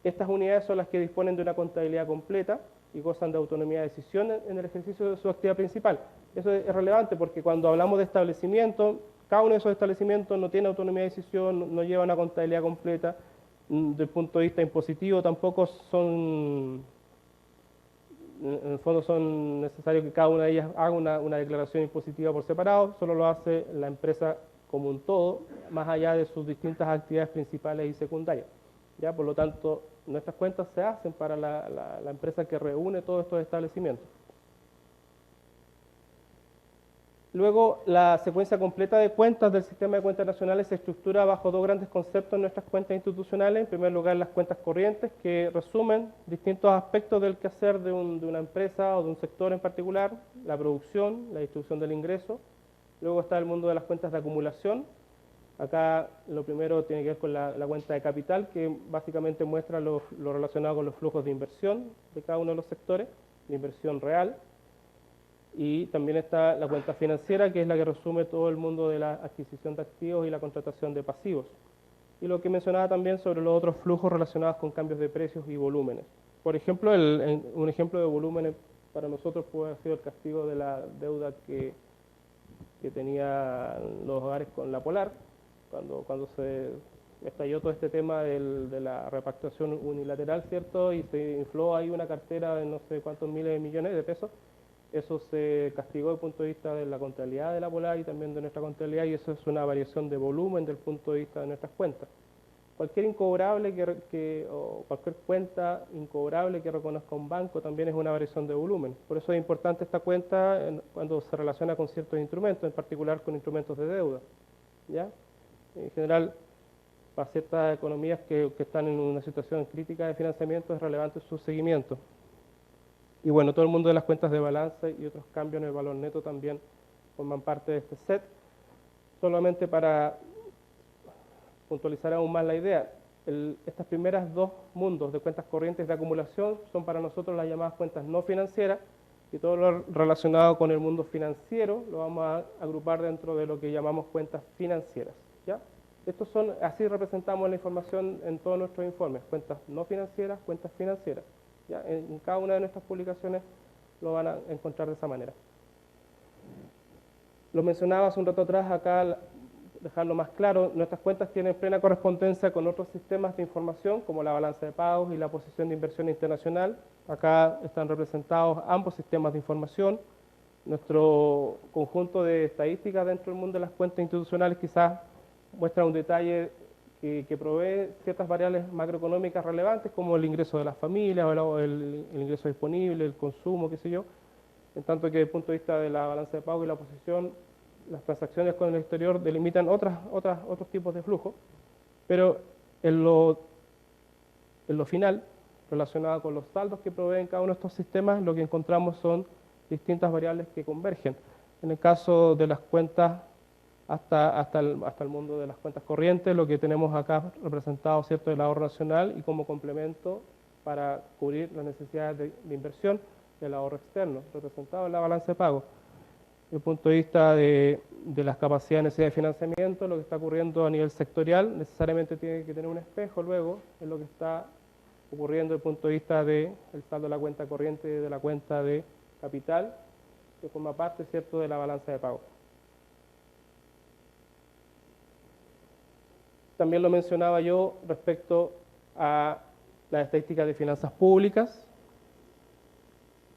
Estas unidades son las que disponen de una contabilidad completa y gozan de autonomía de decisión en el ejercicio de su actividad principal. Eso es relevante porque cuando hablamos de establecimientos, cada uno de esos establecimientos no tiene autonomía de decisión, no lleva una contabilidad completa. Desde el punto de vista impositivo tampoco son, en el fondo son necesarios que cada una de ellas haga una declaración impositiva por separado, solo lo hace la empresa como un todo, más allá de sus distintas actividades principales y secundarias. ¿Ya? Por lo tanto, nuestras cuentas se hacen para la empresa que reúne todos estos establecimientos. Luego, la secuencia completa de cuentas del sistema de cuentas nacionales se estructura bajo dos grandes conceptos en nuestras cuentas institucionales. En primer lugar, las cuentas corrientes, que resumen distintos aspectos del quehacer de una empresa o de un sector en particular: la producción, la distribución del ingreso. Luego está el mundo de las cuentas de acumulación. Acá lo primero tiene que ver con la cuenta de capital, que básicamente muestra lo relacionado con los flujos de inversión de cada uno de los sectores, de inversión real. Y también está la cuenta financiera, que es la que resume todo el mundo de la adquisición de activos y la contratación de pasivos. Y lo que mencionaba también sobre los otros flujos relacionados con cambios de precios y volúmenes. Por ejemplo, un ejemplo de volúmenes para nosotros puede haber sido el castigo de la deuda que tenían los hogares con la Polar, cuando se estalló todo este tema de la repatriación unilateral, ¿cierto? Y se infló ahí una cartera de no sé cuántos miles de millones de pesos. Eso se castigó desde el punto de vista de la contabilidad de la Polar y también de nuestra contabilidad, y eso es una variación de volumen desde el punto de vista de nuestras cuentas. Cualquier incobrable o cualquier cuenta incobrable que reconozca un banco también es una variación de volumen. Por eso es importante esta cuenta cuando se relaciona con ciertos instrumentos, en particular con instrumentos de deuda, ¿ya? En general, para ciertas economías que están en una situación crítica de financiamiento es relevante su seguimiento. Y bueno, todo el mundo de las cuentas de balance y otros cambios en el valor neto también forman parte de este set. Solamente para puntualizar aún más la idea, estas primeras dos mundos de cuentas corrientes de acumulación son para nosotros las llamadas cuentas no financieras, y todo lo relacionado con el mundo financiero lo vamos a agrupar dentro de lo que llamamos cuentas financieras, ¿ya? Estos son, así representamos la información en todos nuestros informes, cuentas no financieras, cuentas financieras, ¿ya? En cada una de nuestras publicaciones lo van a encontrar de esa manera. Lo mencionaba hace un rato atrás, acá dejarlo más claro, nuestras cuentas tienen plena correspondencia con otros sistemas de información como la balanza de pagos y la posición de inversión internacional. Acá están representados ambos sistemas de información. Nuestro conjunto de estadísticas dentro del mundo de las cuentas institucionales quizás muestra un detalle que provee ciertas variables macroeconómicas relevantes como el ingreso de las familias o el ingreso disponible, el consumo, qué sé yo, en tanto que desde el punto de vista de la balanza de pago y la posición, las transacciones con el exterior delimitan otros tipos de flujo, pero en lo final, relacionado con los saldos que proveen cada uno de estos sistemas, lo que encontramos son distintas variables que convergen. En el caso de las cuentas hasta el mundo de las cuentas corrientes, lo que tenemos acá representado, ¿cierto?, el ahorro nacional y como complemento para cubrir las necesidades de inversión del ahorro externo, representado en la balanza de pago. Desde el punto de vista de las capacidades y necesidades de financiamiento, lo que está ocurriendo a nivel sectorial necesariamente tiene que tener un espejo luego en lo que está ocurriendo desde el punto de vista del saldo de la cuenta corriente y de la cuenta de capital, que forma parte, ¿cierto?, de la balanza de pago. También lo mencionaba yo respecto a las estadísticas de finanzas públicas.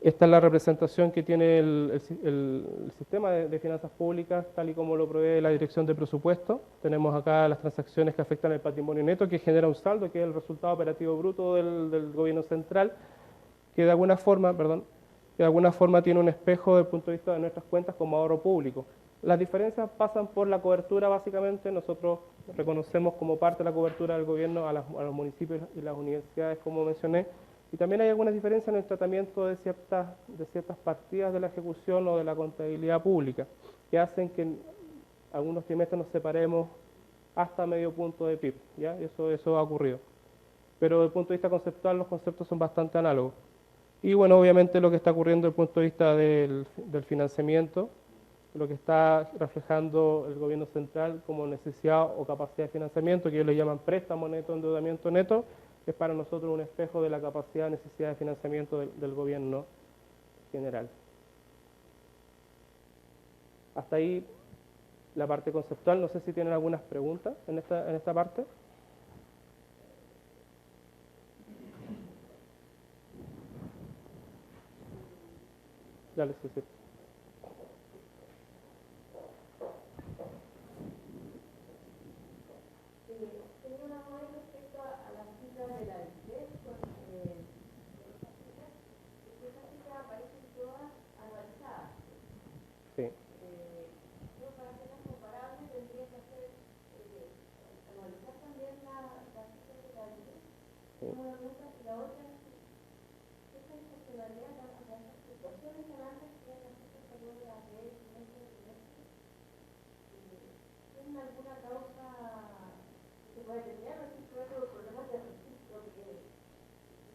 Esta es la representación que tiene el sistema de finanzas públicas, tal y como lo provee la Dirección de Presupuesto. Tenemos acá las transacciones que afectan el patrimonio neto, que genera un saldo, que es el resultado operativo bruto del gobierno central, que de alguna forma, tiene un espejo desde el punto de vista de nuestras cuentas como ahorro público. Las diferencias pasan por la cobertura, básicamente. Nosotros reconocemos como parte de la cobertura del gobierno a los municipios y las universidades, como mencioné, y también hay algunas diferencias en el tratamiento de ciertas partidas de la ejecución o de la contabilidad pública, que hacen que en algunos trimestres nos separemos hasta medio punto de PIB, ¿ya? Eso ha ocurrido. Pero desde el punto de vista conceptual, los conceptos son bastante análogos. Y bueno, obviamente lo que está ocurriendo desde el punto de vista del financiamiento, lo que está reflejando el gobierno central como necesidad o capacidad de financiamiento, que ellos le llaman préstamo neto, endeudamiento neto, es para nosotros un espejo de la capacidad y necesidad de financiamiento del gobierno general. Hasta ahí la parte conceptual. No sé si tienen algunas preguntas en esta parte. Dale, sí. Tengo una duda respecto a las cifras de la DICES, porque esas cifras aparecen todas anualizadas. Sí. Para hacerlas comparables tendría que anualizar también las cifras de la DICES. Sí. Una pregunta, y la otra es, ¿qué funcionalidad dan a estas situaciones que antes que las cifras que voy a leer ¿tienen alguna causa que se puede determinar? No sé si fue por problemas de registro, que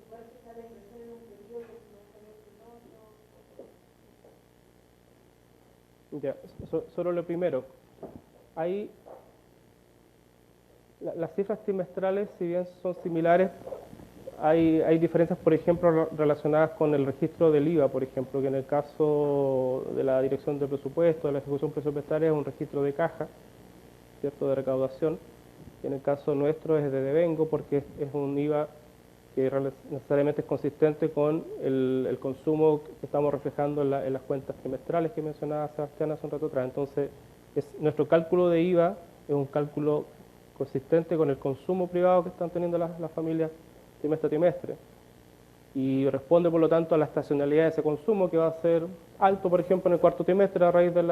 igual se sale a crecer en un periodo que no se ve en otro. Ya, solo lo primero. Hay las cifras trimestrales, si bien son similares, hay diferencias, por ejemplo, relacionadas con el registro del IVA, por ejemplo, que en el caso de la Dirección de Presupuesto, de la ejecución presupuestaria, es un registro de caja, ¿cierto?, de recaudación. Y en el caso nuestro es de devengo, porque es un IVA que necesariamente es consistente con el consumo que estamos reflejando en las cuentas trimestrales que mencionaba Sebastián hace un rato atrás. Entonces, nuestro cálculo de IVA es un cálculo consistente con el consumo privado que están teniendo las familias trimestre a trimestre. Y responde, por lo tanto, a la estacionalidad de ese consumo, que va a ser alto, por ejemplo, en el cuarto trimestre a raíz de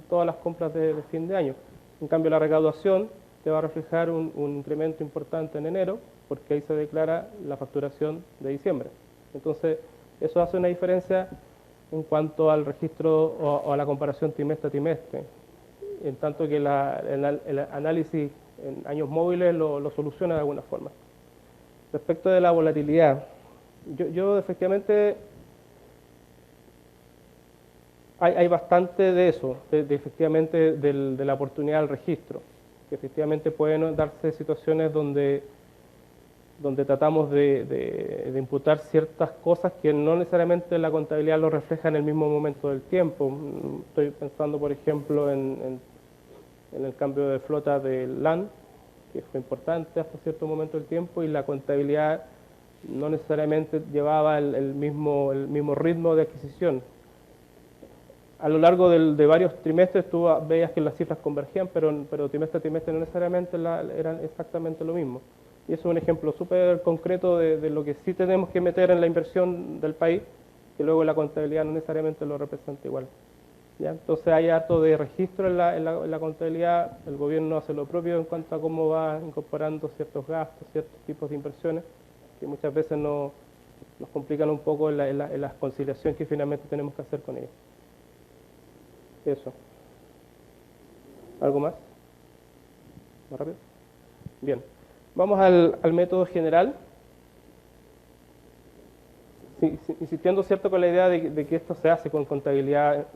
todas las compras de fin de año. En cambio, la recaudación te va a reflejar un incremento importante en enero, porque ahí se declara la facturación de diciembre. Entonces, eso hace una diferencia en cuanto al registro o a la comparación trimestre a trimestre, en tanto que el análisis en años móviles lo soluciona de alguna forma. Respecto de la volatilidad, yo efectivamente hay bastante de eso, efectivamente de la oportunidad del registro, que efectivamente pueden darse situaciones donde tratamos de imputar ciertas cosas que no necesariamente la contabilidad lo refleja en el mismo momento del tiempo. Estoy pensando, por ejemplo, en el cambio de flota del LAN, que fue importante hasta cierto momento del tiempo, y la contabilidad no necesariamente llevaba el mismo ritmo de adquisición. A lo largo de varios trimestres tú veías que las cifras convergían, pero trimestre a trimestre no necesariamente eran exactamente lo mismo. Y eso es un ejemplo súper concreto de lo que sí tenemos que meter en la inversión del país, que luego la contabilidad no necesariamente lo representa igual. ¿Ya? Entonces hay harto de registro en la contabilidad, el gobierno hace lo propio en cuanto a cómo va incorporando ciertos gastos, ciertos tipos de inversiones, que muchas veces nos complican un poco en la conciliación que finalmente tenemos que hacer con ellos. Eso. ¿Algo más? ¿Más rápido? Bien. Vamos al método general. Sí, insistiendo, ¿cierto?, con la idea de que esto se hace con contabilidad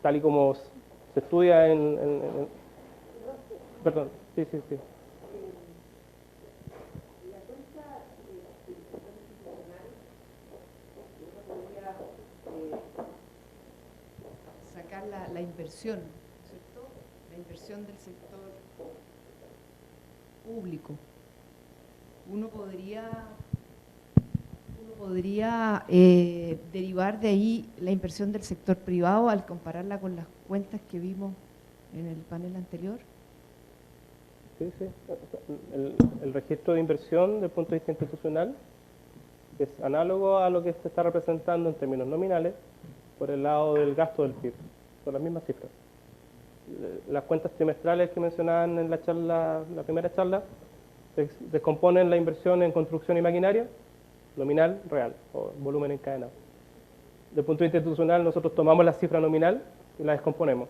tal y como se estudia Perdón, sí. La cuenta institucional, uno podría sacar la inversión, ¿cierto? La inversión del sector público. Uno podría derivar de ahí la inversión del sector privado al compararla con las cuentas que vimos en el panel anterior. Sí. El registro de inversión desde el punto de vista institucional es análogo a lo que se está representando en términos nominales por el lado del gasto del PIB. Son las mismas cifras. Las cuentas trimestrales que mencionaban en la primera charla, descomponen la inversión en construcción y maquinaria, nominal, real, o volumen encadenado. Desde el punto de vista institucional, nosotros tomamos la cifra nominal y la descomponemos.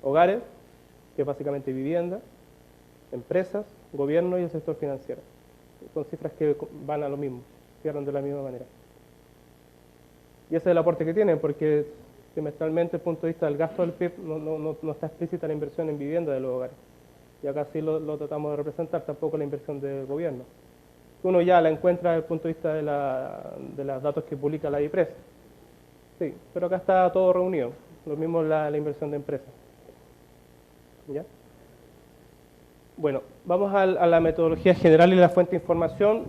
Hogares, que es básicamente vivienda, empresas, gobierno y el sector financiero. Son cifras que van a lo mismo, cierran de la misma manera. Y ese es el aporte que tienen, porque trimestralmente, desde el punto de vista del gasto del PIB, no está explícita la inversión en vivienda de los hogares. Y acá sí lo tratamos de representar, tampoco la inversión del gobierno. Uno ya la encuentra desde el punto de vista de los datos que publica la IPRES. Sí, pero acá está todo reunido. Lo mismo la inversión de empresas. ¿Ya? Bueno, vamos a la metodología general y la fuente de información.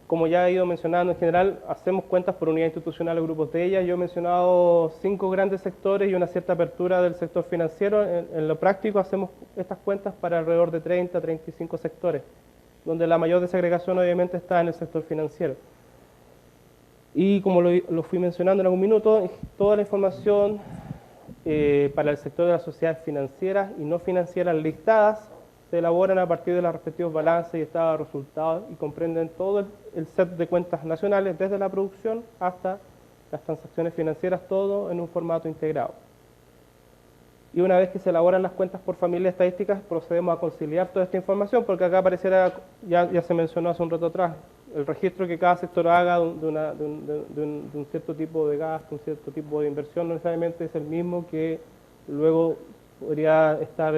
Como ya he ido mencionando, en general hacemos cuentas por unidad institucional o grupos de ellas. Yo he mencionado 5 grandes sectores y una cierta apertura del sector financiero. En lo práctico hacemos estas cuentas para alrededor de 30 a 35 sectores, donde la mayor desagregación obviamente está en el sector financiero. Y como lo fui mencionando en algún minuto, toda la información para el sector de las sociedades financieras y no financieras listadas se elaboran a partir de los respectivos balances y estados de resultados y comprenden todo el set de cuentas nacionales, desde la producción hasta las transacciones financieras, todo en un formato integrado. Y una vez que se elaboran las cuentas por familias estadísticas, procedemos a conciliar toda esta información, porque acá apareciera, ya se mencionó hace un rato atrás, el registro que cada sector haga de un cierto tipo de gasto, un cierto tipo de inversión, no necesariamente es el mismo que luego podría estar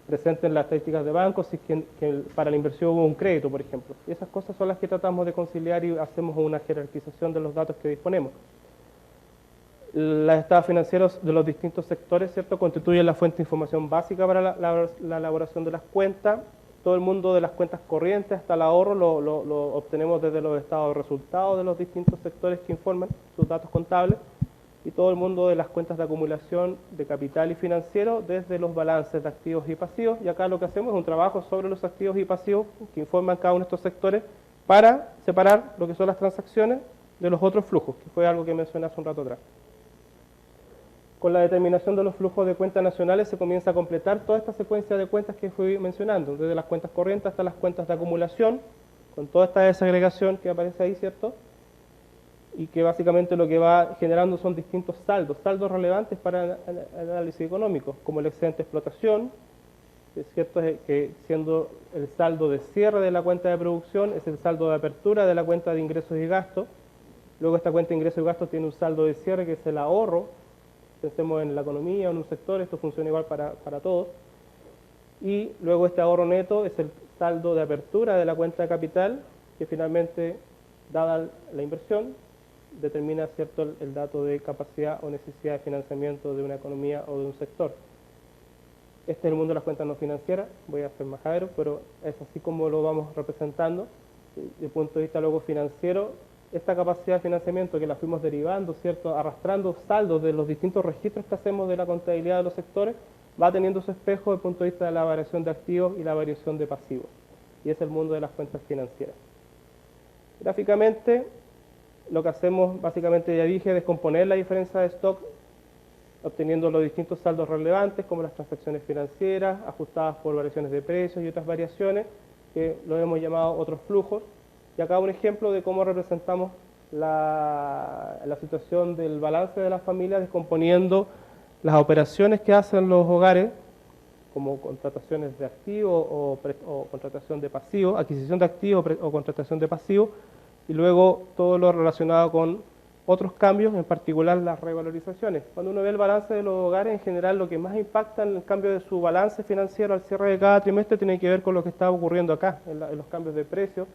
presente en las estadísticas de bancos, si es que para la inversión hubo un crédito, por ejemplo. Y esas cosas son las que tratamos de conciliar y hacemos una jerarquización de los datos que disponemos. Los estados financieros de los distintos sectores, ¿cierto?, constituyen la fuente de información básica para la elaboración de las cuentas todo el mundo de las cuentas corrientes hasta el ahorro lo obtenemos desde los estados de resultados de los distintos sectores que informan sus datos contables, y todo el mundo de las cuentas de acumulación de capital y financiero desde los balances de activos y pasivos. Y acá lo que hacemos es un trabajo sobre los activos y pasivos que informan cada uno de estos sectores para separar lo que son las transacciones de los otros flujos, que fue algo que mencioné hace un rato atrás. Con la determinación de los flujos de cuentas nacionales se comienza a completar toda esta secuencia de cuentas que fui mencionando, desde las cuentas corrientes hasta las cuentas de acumulación, con toda esta desagregación que aparece ahí, ¿cierto? Y que básicamente lo que va generando son distintos saldos relevantes para el análisis económico, como el excedente de explotación, es cierto que siendo el saldo de cierre de la cuenta de producción, es el saldo de apertura de la cuenta de ingresos y gastos. Luego esta cuenta de ingresos y gastos tiene un saldo de cierre que es el ahorro. Pensemos en la economía o en un sector, esto funciona igual para todos. Y luego este ahorro neto es el saldo de apertura de la cuenta de capital, que finalmente, dada la inversión, determina, ¿cierto?, el dato de capacidad o necesidad de financiamiento de una economía o de un sector. Este es el mundo de las cuentas no financieras, voy a ser majadero, pero es así como lo vamos representando. Desde el punto de vista luego financiero, esta capacidad de financiamiento que la fuimos derivando, ¿cierto?, arrastrando saldos de los distintos registros que hacemos de la contabilidad de los sectores, va teniendo su espejo desde el punto de vista de la variación de activos y la variación de pasivos. Y es el mundo de las cuentas financieras. Gráficamente, lo que hacemos, básicamente ya dije, es descomponer la diferencia de stock, obteniendo los distintos saldos relevantes, como las transacciones financieras, ajustadas por variaciones de precios y otras variaciones, que lo hemos llamado otros flujos. Y acá un ejemplo de cómo representamos la situación del balance de la familia, descomponiendo las operaciones que hacen los hogares, como contrataciones de activos o contratación de pasivos, adquisición de activos o contratación de pasivos, y luego todo lo relacionado con otros cambios, en particular las revalorizaciones. Cuando uno ve el balance de los hogares, en general lo que más impacta en el cambio de su balance financiero al cierre de cada trimestre tiene que ver con lo que está ocurriendo acá, en los cambios de precios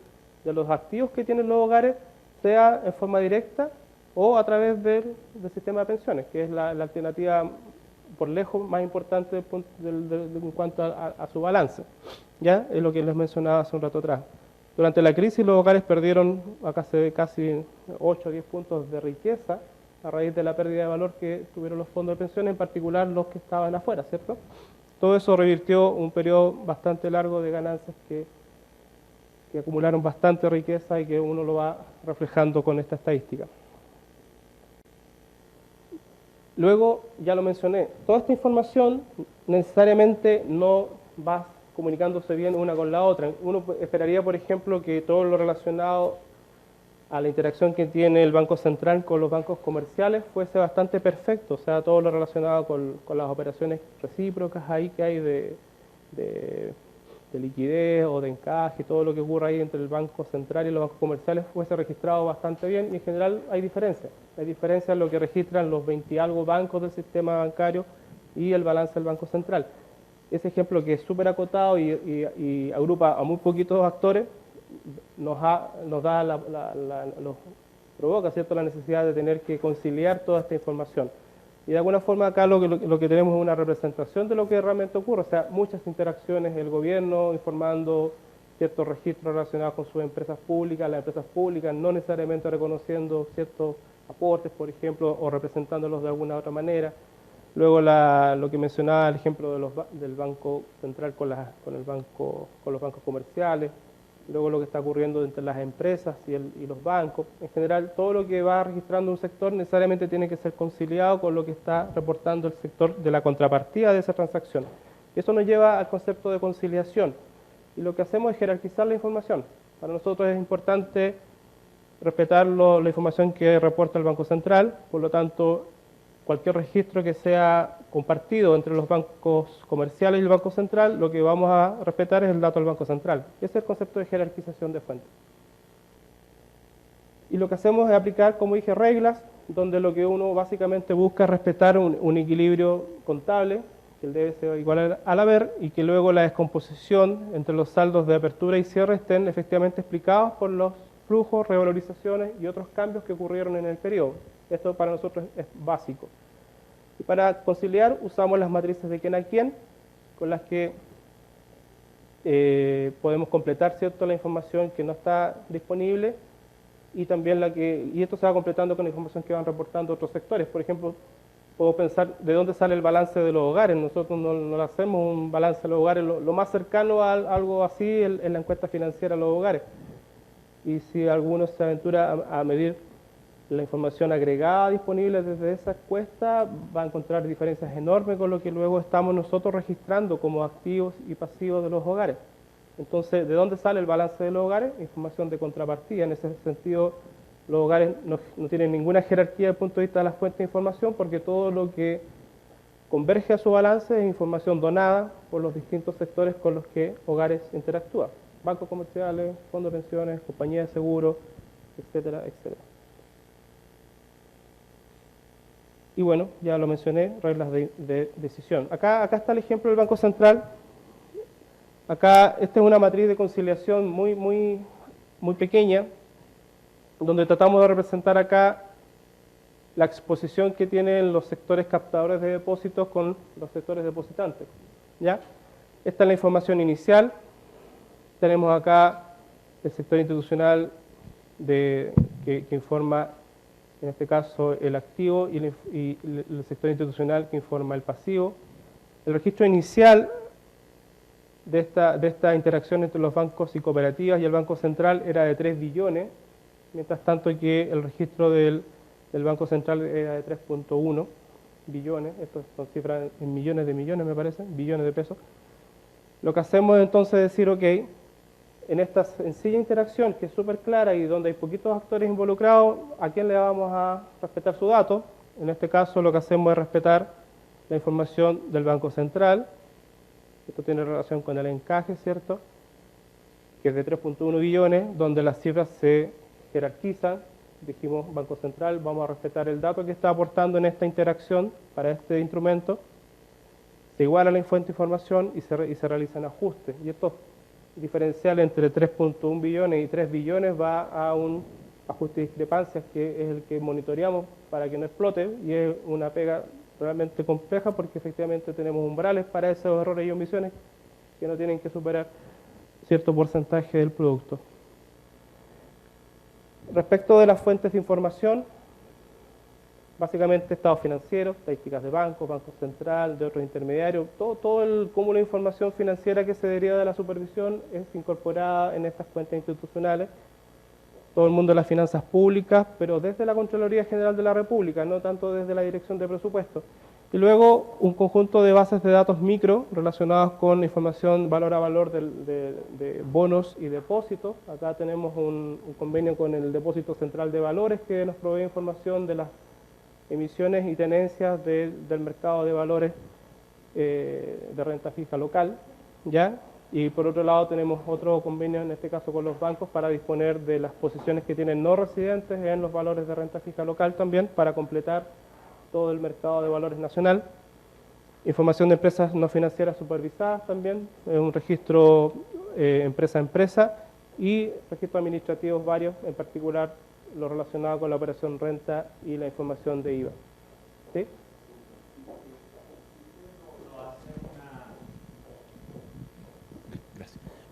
de los activos que tienen los hogares, sea en forma directa o a través del sistema de pensiones, que es la alternativa por lejos más importante en cuanto a su balance. ¿Ya? Es lo que les mencionaba hace un rato atrás. Durante la crisis los hogares perdieron casi 8 o 10 puntos de riqueza a raíz de la pérdida de valor que tuvieron los fondos de pensiones, en particular los que estaban afuera, ¿cierto? Todo eso revirtió un periodo bastante largo de ganancias que acumularon bastante riqueza y que uno lo va reflejando con esta estadística. Luego, ya lo mencioné, toda esta información necesariamente no va comunicándose bien una con la otra. Uno esperaría, por ejemplo, que todo lo relacionado a la interacción que tiene el Banco Central con los bancos comerciales fuese bastante perfecto, o sea, todo lo relacionado con las operaciones recíprocas ahí que hay de liquidez o de encaje, todo lo que ocurre ahí entre el Banco Central y los bancos comerciales fuese registrado bastante bien, y en general hay diferencias. Hay diferencias en lo que registran los 20 y algo bancos del sistema bancario y el balance del Banco Central. Ese ejemplo, que es súper acotado y agrupa a muy poquitos actores, nos provoca, ¿cierto?, la necesidad de tener que conciliar toda esta información. Y de alguna forma acá lo que tenemos es una representación de lo que realmente ocurre, o sea, muchas interacciones, el gobierno informando ciertos registros relacionados con sus empresas públicas, las empresas públicas no necesariamente reconociendo ciertos aportes, por ejemplo, o representándolos de alguna otra manera. Luego lo que mencionaba, el ejemplo del Banco Central con los bancos comerciales. Luego lo que está ocurriendo entre las empresas y los bancos. En general, todo lo que va registrando un sector necesariamente tiene que ser conciliado con lo que está reportando el sector de la contrapartida de esa transacción. Eso nos lleva al concepto de conciliación. Y lo que hacemos es jerarquizar la información. Para nosotros es importante respetar la información que reporta el Banco Central, por lo tanto, cualquier registro que sea compartido entre los bancos comerciales y el Banco Central, lo que vamos a respetar es el dato del Banco Central. Ese es el concepto de jerarquización de fuentes. Y lo que hacemos es aplicar, como dije, reglas, donde lo que uno básicamente busca es respetar un equilibrio contable, que el debe ser igual al haber, y que luego la descomposición entre los saldos de apertura y cierre estén efectivamente explicados por los flujos, revalorizaciones y otros cambios que ocurrieron en el periodo. Esto para nosotros es básico. Y para conciliar usamos las matrices de quién a quién, con las que podemos completar, ¿cierto?, la información que no está disponible, y también y esto se va completando con la información que van reportando otros sectores. Por ejemplo, puedo pensar de dónde sale el balance de los hogares. Nosotros no le hacemos un balance de los hogares, lo más cercano a algo así es la encuesta financiera de los hogares. Y si alguno se aventura a medir la información agregada disponible desde esa encuesta, va a encontrar diferencias enormes con lo que luego estamos nosotros registrando como activos y pasivos de los hogares. Entonces, ¿de dónde sale el balance de los hogares? Información de contrapartida. En ese sentido, los hogares no tienen ninguna jerarquía desde el punto de vista de las fuentes de información, porque todo lo que converge a su balance es información donada por los distintos sectores con los que hogares interactúan. Bancos comerciales, fondos de pensiones, compañías de seguros, etcétera, etcétera. Y bueno, ya lo mencioné, reglas de decisión. Acá está el ejemplo del Banco Central. Acá, esta es una matriz de conciliación muy pequeña, donde tratamos de representar acá la exposición que tienen los sectores captadores de depósitos con los sectores depositantes, ¿ya? Esta es la información inicial. Tenemos acá el sector institucional que informa, en este caso, el activo, y el sector institucional que informa el pasivo. El registro inicial de esta interacción entre los bancos y cooperativas y el Banco Central era de 3 billones, mientras tanto que el registro del Banco Central era de 3.1 billones, estas son cifras en millones de millones, me parece, billones de pesos. Lo que hacemos entonces es decir, ok, en esta sencilla interacción que es súper clara y donde hay poquitos actores involucrados, ¿a quién le vamos a respetar su dato? En este caso lo que hacemos es respetar la información del Banco Central. Esto tiene relación con el encaje, ¿cierto?, que es de 3.1 billones, donde las cifras se jerarquizan. Dijimos, Banco Central, vamos a respetar el dato que está aportando en esta interacción para este instrumento, se iguala la fuente de información y se realizan ajustes. Y estos diferenciales entre 3.1 billones y 3 billones va a un ajuste de discrepancias, que es el que monitoreamos para que no explote, y es una pega realmente compleja porque efectivamente tenemos umbrales para esos errores y omisiones que no tienen que superar cierto porcentaje del producto. Respecto de las fuentes de información, básicamente estados financieros, estadísticas de bancos, Banco Central, de otros intermediarios, todo el cúmulo de información financiera que se deriva de la supervisión es incorporada en estas cuentas institucionales. Todo el mundo de las finanzas públicas, pero desde la Contraloría General de la República, no tanto desde la Dirección de Presupuestos. Y luego un conjunto de bases de datos micro relacionadas con información valor a valor de bonos y depósitos. Acá tenemos un convenio con el Depósito Central de Valores que nos provee información de las emisiones y tenencias del mercado de valores de renta fija local, ¿ya? Y por otro lado tenemos otro convenio, en este caso con los bancos, para disponer de las posiciones que tienen no residentes en los valores de renta fija local también, para completar todo el mercado de valores nacional. Información de empresas no financieras supervisadas también, un registro empresa a empresa, y registros administrativos varios, en particular lo relacionado con la operación renta y la información de IVA. ¿Sí?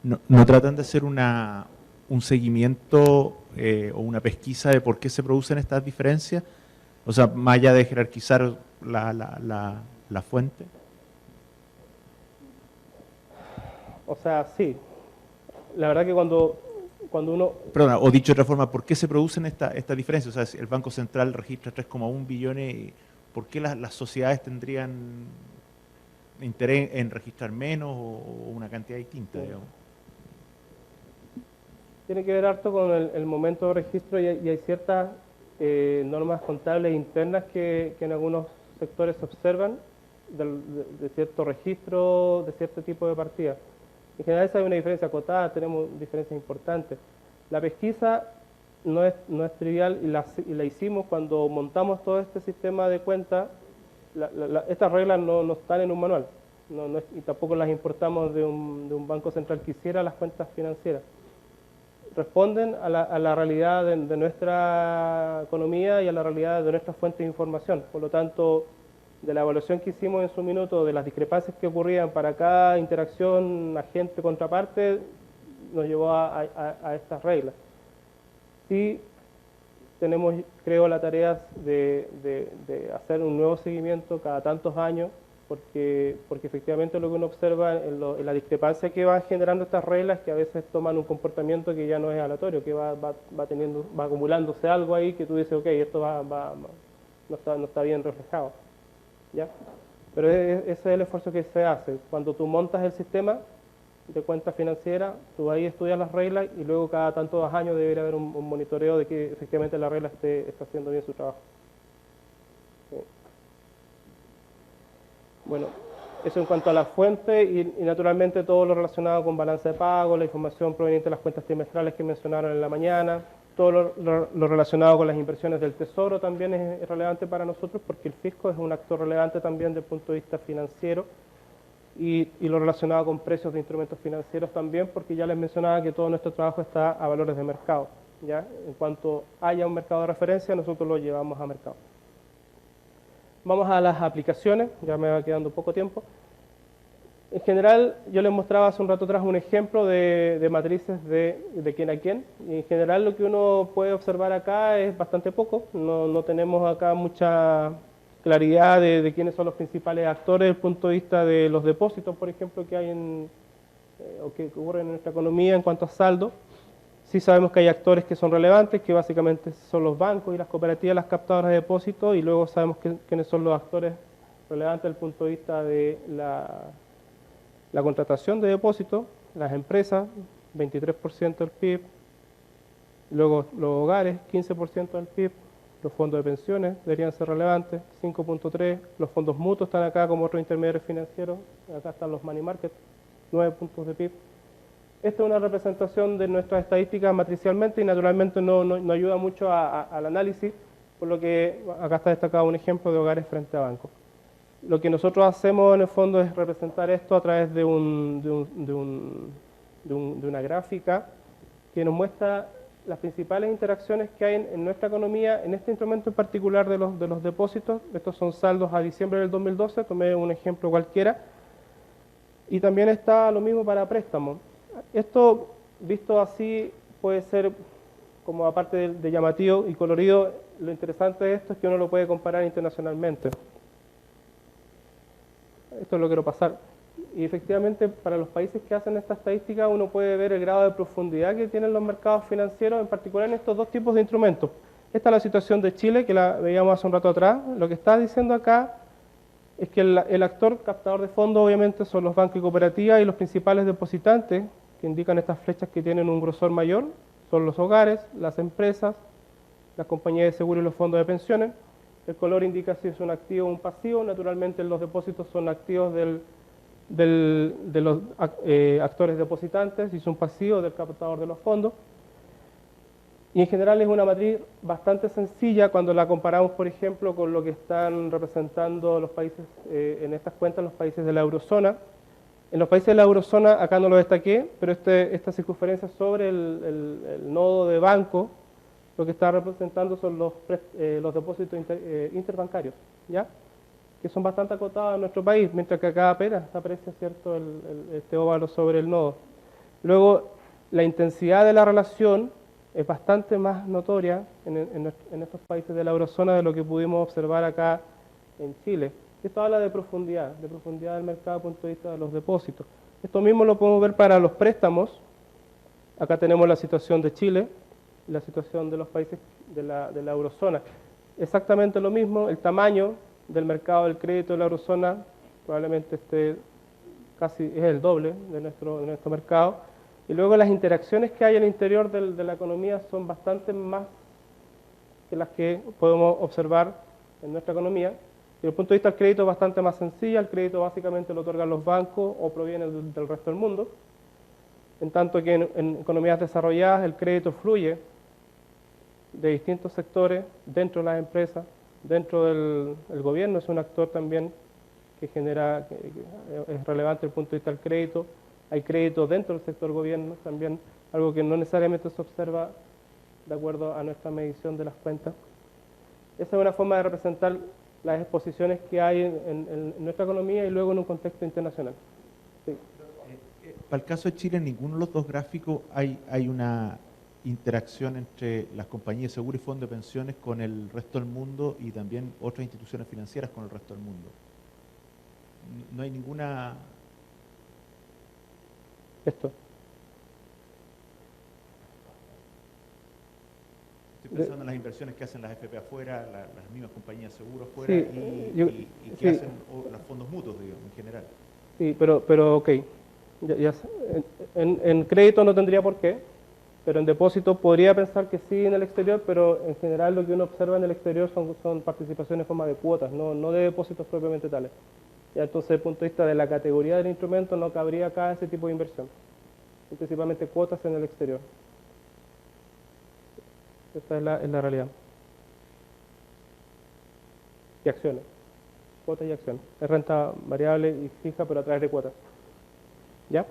¿No tratan de hacer un seguimiento o una pesquisa de por qué se producen estas diferencias? O sea, más allá de jerarquizar la fuente. O sea, sí. La verdad que cuando uno... Perdona, o dicho de otra forma, ¿por qué se producen estas diferencias? O sea, si el Banco Central registra 3,1 billones, ¿por qué las sociedades tendrían interés en registrar menos o una cantidad distinta, digamos? Tiene que ver harto con el momento de registro y hay ciertas normas contables internas que en algunos sectores se observan de cierto registro, de cierto tipo de partida. En general esa hay una diferencia acotada, tenemos diferencias importantes. La pesquisa no es trivial y la hicimos cuando montamos todo este sistema de cuentas. Estas reglas no están en un manual y tampoco las importamos de un banco central que hiciera las cuentas financieras. Responden a la realidad de nuestra economía y a la realidad de nuestras fuentes de información. Por lo tanto, de la evaluación que hicimos en su minuto, de las discrepancias que ocurrían para cada interacción agente-contraparte, nos llevó a estas reglas. Sí tenemos, creo, la tarea de hacer un nuevo seguimiento cada tantos años, porque efectivamente lo que uno observa en la discrepancia que van generando estas reglas es que a veces toman un comportamiento que ya no es aleatorio, que va acumulándose algo ahí que tú dices, ok, esto no está bien reflejado, ¿ya? Pero ese es el esfuerzo que se hace. Cuando tú montas el sistema de cuentas financieras, tú ahí estudias las reglas y luego cada tantos años debería haber un monitoreo de que efectivamente la regla está haciendo bien su trabajo. Sí. Bueno, eso en cuanto a la fuente y naturalmente todo lo relacionado con balance de pago, la información proveniente de las cuentas trimestrales que mencionaron en la mañana, todo lo relacionado con las inversiones del Tesoro también es relevante para nosotros porque el fisco es un actor relevante también desde el punto de vista financiero y lo relacionado con precios de instrumentos financieros también porque ya les mencionaba que todo nuestro trabajo está a valores de mercado. ¿Ya? En cuanto haya un mercado de referencia, nosotros lo llevamos a mercado. Vamos a las aplicaciones, ya me va quedando poco tiempo. En general, yo les mostraba hace un rato atrás un ejemplo de matrices de quién a quién. Y en general lo que uno puede observar acá es bastante poco. No tenemos acá mucha claridad de quiénes son los principales actores desde el punto de vista de los depósitos, por ejemplo, que hay o que ocurren en nuestra economía en cuanto a saldo. Sí sabemos que hay actores que son relevantes, que básicamente son los bancos y las cooperativas, las captadoras de depósitos, y luego sabemos quiénes son los actores relevantes desde el punto de vista de la contratación de depósitos, las empresas, 23% del PIB, luego los hogares, 15% del PIB, los fondos de pensiones deberían ser relevantes, 5.3%, los fondos mutuos están acá como otros intermediarios financieros, acá están los money market, 9 puntos de PIB. Esta es una representación de nuestras estadísticas matricialmente y naturalmente no ayuda mucho al análisis, por lo que acá está destacado un ejemplo de hogares frente a bancos. Lo que nosotros hacemos en el fondo es representar esto a través de una gráfica que nos muestra las principales interacciones que hay en nuestra economía, en este instrumento en particular de los depósitos. Estos son saldos a diciembre del 2012, tomé un ejemplo cualquiera, y también está lo mismo para préstamos. Esto, visto así, puede ser, como aparte de llamativo y colorido, lo interesante de esto es que uno lo puede comparar internacionalmente. Esto lo quiero pasar. Y efectivamente, para los países que hacen esta estadística, uno puede ver el grado de profundidad que tienen los mercados financieros, en particular en estos dos tipos de instrumentos. Esta es la situación de Chile, que la veíamos hace un rato atrás. Lo que está diciendo acá es que el actor captador de fondos, obviamente, son los bancos y cooperativas, y los principales depositantes, que indican estas flechas que tienen un grosor mayor, son los hogares, las empresas, las compañías de seguro y los fondos de pensiones. El color indica si es un activo o un pasivo. Naturalmente los depósitos son activos de los actores depositantes y son pasivos del captador de los fondos. Y en general es una matriz bastante sencilla cuando la comparamos, por ejemplo, con lo que están representando los países en estas cuentas, los países de la eurozona. En los países de la eurozona, acá no lo destaqué, pero esta circunferencia sobre el nodo de banco, lo que está representando son los depósitos interbancarios, ¿ya? Que son bastante acotados en nuestro país, mientras que acá apenas aprecia, ¿cierto?, este óvalo sobre el nodo. Luego, la intensidad de la relación es bastante más notoria en estos países de la eurozona de lo que pudimos observar acá en Chile. Esto habla de profundidad del mercado desde el punto de vista de los depósitos. Esto mismo lo podemos ver para los préstamos. Acá tenemos la situación de Chile, la situación de los países de la eurozona. Exactamente lo mismo, el tamaño del mercado del crédito de la eurozona probablemente casi es el doble de nuestro mercado. Y luego las interacciones que hay al interior de la economía son bastante más que las que podemos observar en nuestra economía. Desde el punto de vista del crédito es bastante más sencilla. El crédito básicamente lo otorgan los bancos o proviene del resto del mundo. En tanto que en economías desarrolladas el crédito fluye de distintos sectores dentro de las empresas, dentro del gobierno. Es un actor también que es relevante desde el punto de vista del crédito. Hay crédito dentro del sector gobierno también, algo que no necesariamente se observa de acuerdo a nuestra medición de las cuentas. Esa es una forma de representar las exposiciones que hay en nuestra economía y luego en un contexto internacional. Sí. Para el caso de Chile, en ninguno de los dos gráficos hay una interacción entre las compañías de seguro y fondos de pensiones con el resto del mundo y también otras instituciones financieras con el resto del mundo. No hay ninguna... Esto. Estoy pensando en las inversiones que hacen las FP afuera, las mismas compañías de seguro afuera Sí, y que hacen los fondos mutuos, digamos, en general. Sí, pero ok. En crédito no tendría por qué, pero en depósito podría pensar que sí en el exterior, pero en general lo que uno observa en el exterior son participaciones en forma de cuotas, no de depósitos propiamente tales. Ya, entonces, desde el punto de vista de la categoría del instrumento, no cabría acá ese tipo de inversión, principalmente cuotas en el exterior. Esta es la realidad. Y acciones. Cuotas y acciones. Es renta variable y fija, pero a través de cuotas. ¿Ya?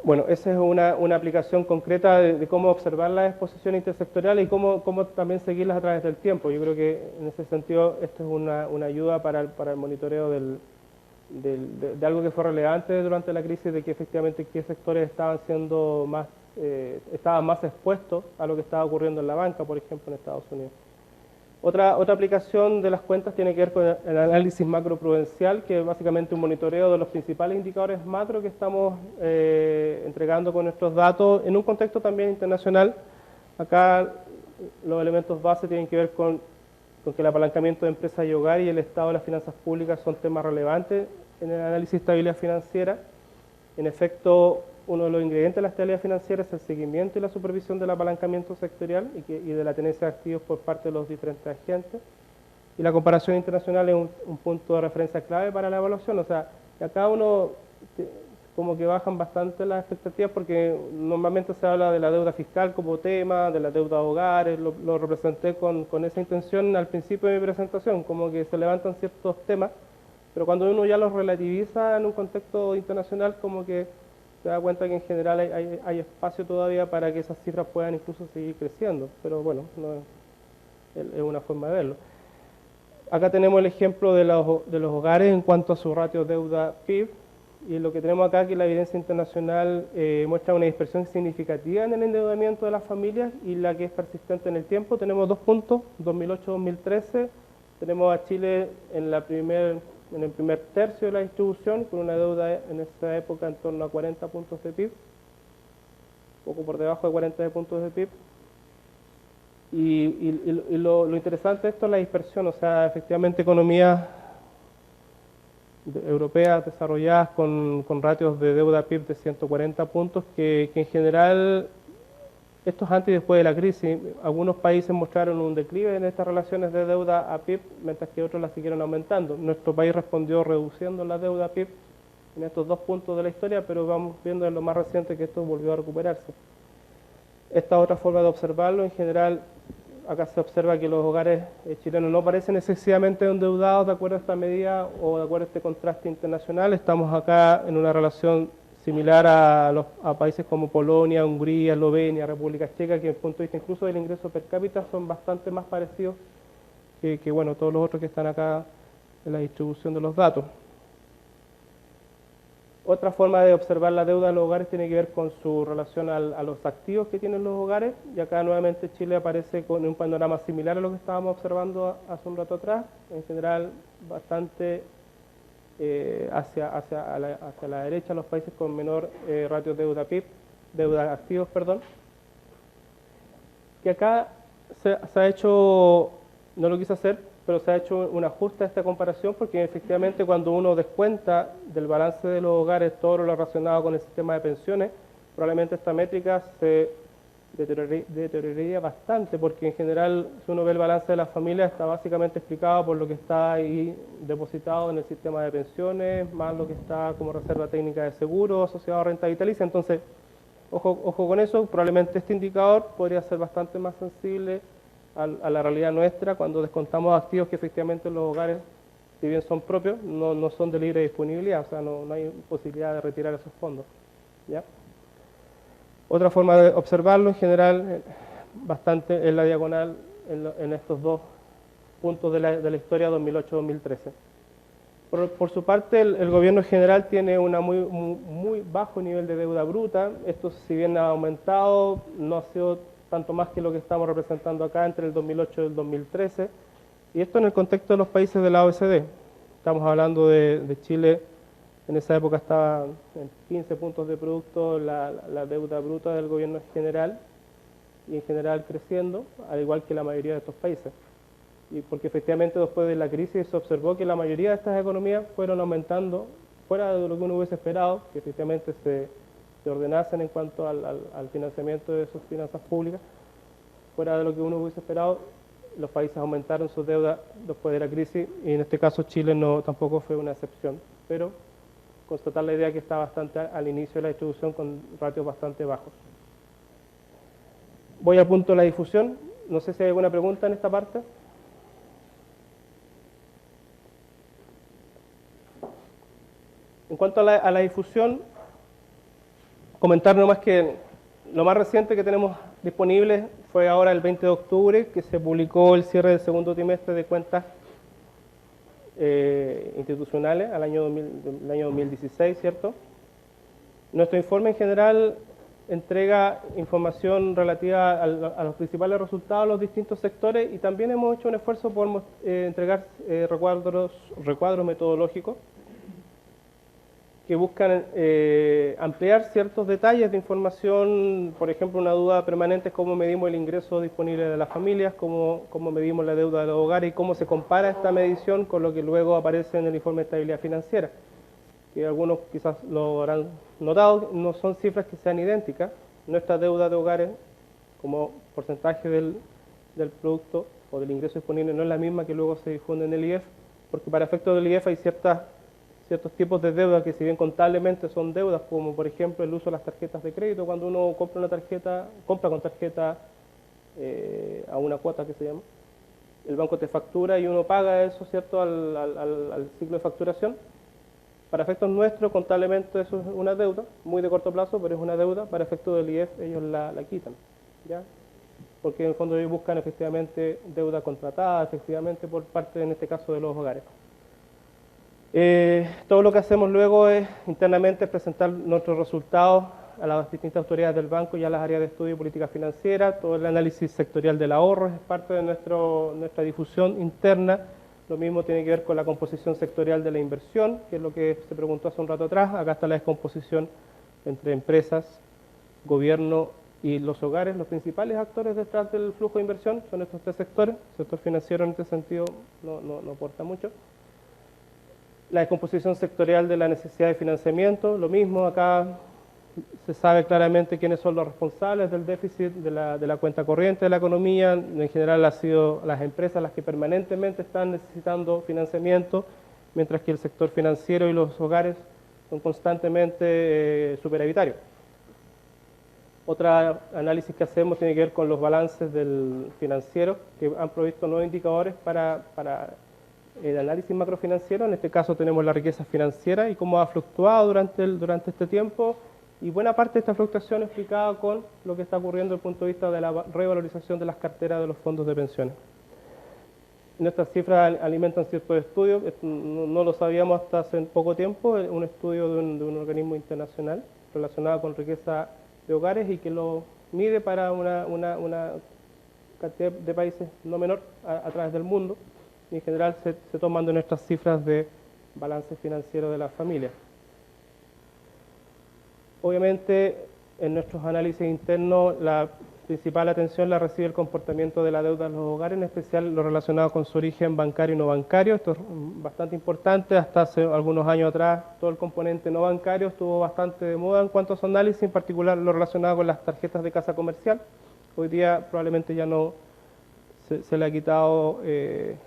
Bueno, esa es una aplicación concreta de cómo observar las exposiciones intersectoriales y cómo también seguirlas a través del tiempo. Yo creo que en ese sentido esto es una ayuda para el monitoreo de algo que fue relevante durante la crisis, de que efectivamente qué sectores estaban siendo estaban más expuestos a lo que estaba ocurriendo en la banca, por ejemplo, en Estados Unidos. Otra aplicación de las cuentas tiene que ver con el análisis macroprudencial, que es básicamente un monitoreo de los principales indicadores macro que estamos entregando con nuestros datos en un contexto también internacional. Acá los elementos base tienen que ver con que el apalancamiento de empresas y hogar y el estado de las finanzas públicas son temas relevantes en el análisis de estabilidad financiera. En efecto, uno de los ingredientes de la estabilidad financiera es el seguimiento y la supervisión del apalancamiento sectorial y de la tenencia de activos por parte de los diferentes agentes. Y la comparación internacional es un punto de referencia clave para la evaluación. O sea, acá uno como que bajan bastante las expectativas porque normalmente se habla de la deuda fiscal como tema, de la deuda de hogares, lo representé con esa intención al principio de mi presentación, como que se levantan ciertos temas, pero cuando uno ya los relativiza en un contexto internacional, como que se da cuenta que en general hay espacio todavía para que esas cifras puedan incluso seguir creciendo, pero bueno, no es una forma de verlo. Acá tenemos el ejemplo de los hogares en cuanto a su ratio deuda-PIB, y lo que tenemos acá es que la evidencia internacional muestra una dispersión significativa en el endeudamiento de las familias y la que es persistente en el tiempo. Tenemos 2 puntos, 2008-2013, tenemos a Chile en el primer tercio de la distribución, con una deuda en esa época en torno a 40 puntos de PIB, poco por debajo de 40 puntos de PIB. Y lo interesante de esto es la dispersión, o sea, efectivamente economías europeas desarrolladas con ratios de deuda PIB de 140 puntos, que en general, esto es antes y después de la crisis, algunos países mostraron un declive en estas relaciones de deuda a PIB, mientras que otros la siguieron aumentando. Nuestro país respondió reduciendo la deuda PIB en estos 2 puntos de la historia, pero vamos viendo en lo más reciente que esto volvió a recuperarse. Esta otra forma de observarlo, en general, acá se observa que los hogares chilenos no parecen excesivamente endeudados de acuerdo a esta medida o de acuerdo a este contraste internacional. Estamos acá en una relación similar a países como Polonia, Hungría, Eslovenia, República Checa, que desde el punto de vista incluso del ingreso per cápita son bastante más parecidos que bueno, todos los otros que están acá en la distribución de los datos. Otra forma de observar la deuda de los hogares tiene que ver con su relación a los activos que tienen los hogares, y acá nuevamente Chile aparece con un panorama similar a lo que estábamos observando hace un rato atrás, en general bastante hacia la derecha, los países con menor ratio deuda activos, perdón. Que acá se ha hecho, no lo quise hacer, pero se ha hecho un ajuste a esta comparación porque efectivamente cuando uno descuenta del balance de los hogares todo lo relacionado con el sistema de pensiones, probablemente esta métrica se deterioraría bastante, porque en general si uno ve el balance de las familias está básicamente explicado por lo que está ahí depositado en el sistema de pensiones, más lo que está como reserva técnica de seguro asociado a renta vitalicia. Entonces, ojo con eso, probablemente este indicador podría ser bastante más sensible a la realidad nuestra cuando descontamos activos que efectivamente los hogares, si bien son propios, no son de libre disponibilidad, o sea, no hay posibilidad de retirar esos fondos, ¿ya? Otra forma de observarlo en general, bastante en la diagonal, en estos dos puntos de la historia 2008-2013. Por su parte, el gobierno general tiene un muy bajo nivel de deuda bruta. Esto, si bien ha aumentado, no ha sido tanto más que lo que estamos representando acá entre el 2008 y el 2013. Y esto en el contexto de los países de la OECD. Estamos hablando de Chile, en esa época estaba en 15 puntos de producto la deuda bruta del gobierno general, y en general creciendo, al igual que la mayoría de estos países. Y porque efectivamente después de la crisis se observó que la mayoría de estas economías fueron aumentando fuera de lo que uno hubiese esperado, que efectivamente se ordenasen en cuanto al financiamiento de sus finanzas públicas, fuera de lo que uno hubiese esperado. Los países aumentaron su deuda después de la crisis, y en este caso Chile tampoco fue una excepción, pero constatar la idea que está bastante al inicio de la distribución con ratios bastante bajos. Voy al punto de la difusión. No sé si hay alguna pregunta en esta parte. En cuanto a la difusión, comentar nomás que lo más reciente que tenemos disponible fue ahora el 20 de octubre, que se publicó el cierre del segundo trimestre de cuentas institucionales al año 2016, ¿cierto? Nuestro informe en general entrega información relativa a los principales resultados de los distintos sectores, y también hemos hecho un esfuerzo por entregar recuadros metodológicos que buscan ampliar ciertos detalles de información. Por ejemplo, una duda permanente es cómo medimos el ingreso disponible de las familias, cómo medimos la deuda de los hogares y cómo se compara esta medición con lo que luego aparece en el informe de estabilidad financiera. Que algunos quizás lo habrán notado, no son cifras que sean idénticas. Nuestra deuda de hogares como porcentaje del producto o del ingreso disponible no es la misma que luego se difunde en el IEF, porque para efectos del IEF hay ciertos tipos de deudas que, si bien contablemente son deudas, como por ejemplo el uso de las tarjetas de crédito. Cuando uno compra con tarjeta a una cuota que se llama, el banco te factura y uno paga eso, ¿cierto?, al ciclo de facturación. Para efectos nuestros, contablemente eso es una deuda, muy de corto plazo, pero es una deuda. Para efectos del IEF ellos la quitan, ¿ya? Porque en el fondo ellos buscan efectivamente deuda contratada, efectivamente por parte, en este caso, de los hogares. Todo lo que hacemos luego es internamente presentar nuestros resultados a las distintas autoridades del banco y a las áreas de estudio y política financiera. Todo el análisis sectorial del ahorro es parte de nuestra difusión interna. Lo mismo tiene que ver con la composición sectorial de la inversión, que es lo que se preguntó hace un rato atrás. Acá está la descomposición entre empresas, gobierno y los hogares. Los principales actores detrás del flujo de inversión son estos tres sectores. El sector financiero en este sentido no aporta mucho. La descomposición sectorial de la necesidad de financiamiento, lo mismo. Acá se sabe claramente quiénes son los responsables del déficit de la cuenta corriente de la economía. En general han sido las empresas las que permanentemente están necesitando financiamiento, mientras que el sector financiero y los hogares son constantemente superavitarios. Otro análisis que hacemos tiene que ver con los balances del financiero, que han provisto nuevos indicadores para el análisis macrofinanciero. En este caso tenemos la riqueza financiera y cómo ha fluctuado durante este tiempo, y buena parte de esta fluctuación explicada con lo que está ocurriendo desde el punto de vista de la revalorización de las carteras de los fondos de pensiones. Nuestras cifras alimentan ciertos estudios. Esto no lo sabíamos hasta hace poco tiempo. Un estudio de un organismo internacional relacionado con riqueza de hogares, y que lo mide para una cantidad de países no menor a través del mundo, y en general se toman de nuestras cifras de balance financiero de las familias. Obviamente, en nuestros análisis internos, la principal atención la recibe el comportamiento de la deuda de los hogares, en especial lo relacionado con su origen bancario y no bancario. Esto es bastante importante. Hasta hace algunos años atrás, todo el componente no bancario estuvo bastante de moda en cuanto a su análisis, en particular lo relacionado con las tarjetas de casa comercial. Hoy día probablemente ya no se le ha quitado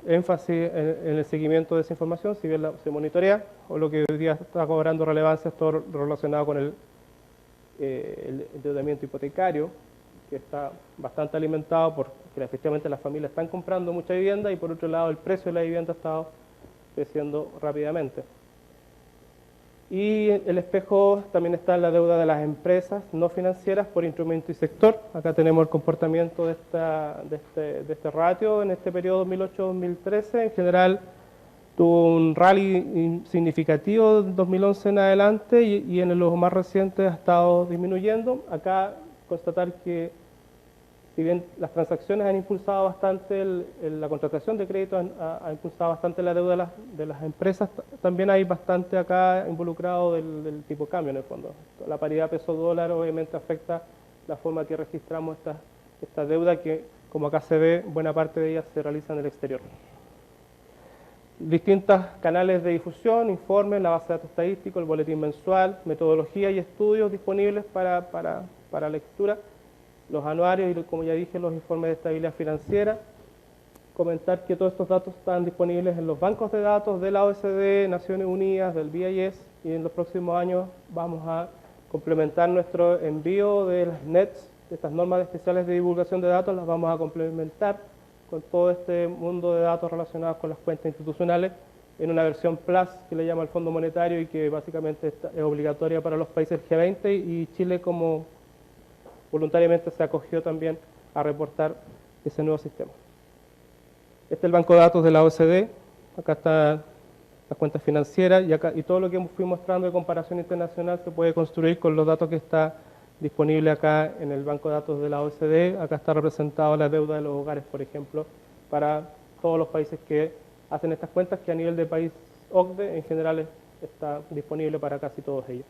énfasis en el seguimiento de esa información, si bien se monitorea, o lo que hoy día está cobrando relevancia es todo relacionado con el endeudamiento hipotecario, que está bastante alimentado porque efectivamente las familias están comprando mucha vivienda, y por otro lado el precio de la vivienda ha estado creciendo rápidamente. Y el espejo también está en la deuda de las empresas no financieras por instrumento y sector. Acá tenemos el comportamiento de este ratio en este periodo 2008-2013. En general tuvo un rally significativo en 2011 en adelante y en los más recientes ha estado disminuyendo. Acá constatar que si bien las transacciones han impulsado bastante la contratación de crédito, ha impulsado bastante la deuda de las empresas, también hay bastante acá involucrado del tipo de cambio en el fondo. La paridad peso-dólar obviamente afecta la forma que registramos esta deuda que, como acá se ve, buena parte de ella se realiza en el exterior. Distintos canales de difusión, informes, la base de datos estadístico, el boletín mensual, metodología y estudios disponibles para lectura, los anuarios y, como ya dije, los informes de estabilidad financiera. Comentar que todos estos datos están disponibles en los bancos de datos de la OECD, Naciones Unidas, del BIS, y en los próximos años vamos a complementar nuestro envío de las NETs, de estas normas especiales de divulgación de datos, las vamos a complementar con todo este mundo de datos relacionados con las cuentas institucionales en una versión Plus que le llama el Fondo Monetario y que básicamente es obligatoria para los países G20 y Chile como voluntariamente se acogió también a reportar ese nuevo sistema. Este es el banco de datos de la OECD, acá están las cuentas financieras y todo lo que fui mostrando de comparación internacional se puede construir con los datos que está disponible acá en el banco de datos de la OECD. Acá está representado la deuda de los hogares, por ejemplo, para todos los países que hacen estas cuentas, que a nivel de país OCDE en general está disponible para casi todos ellos.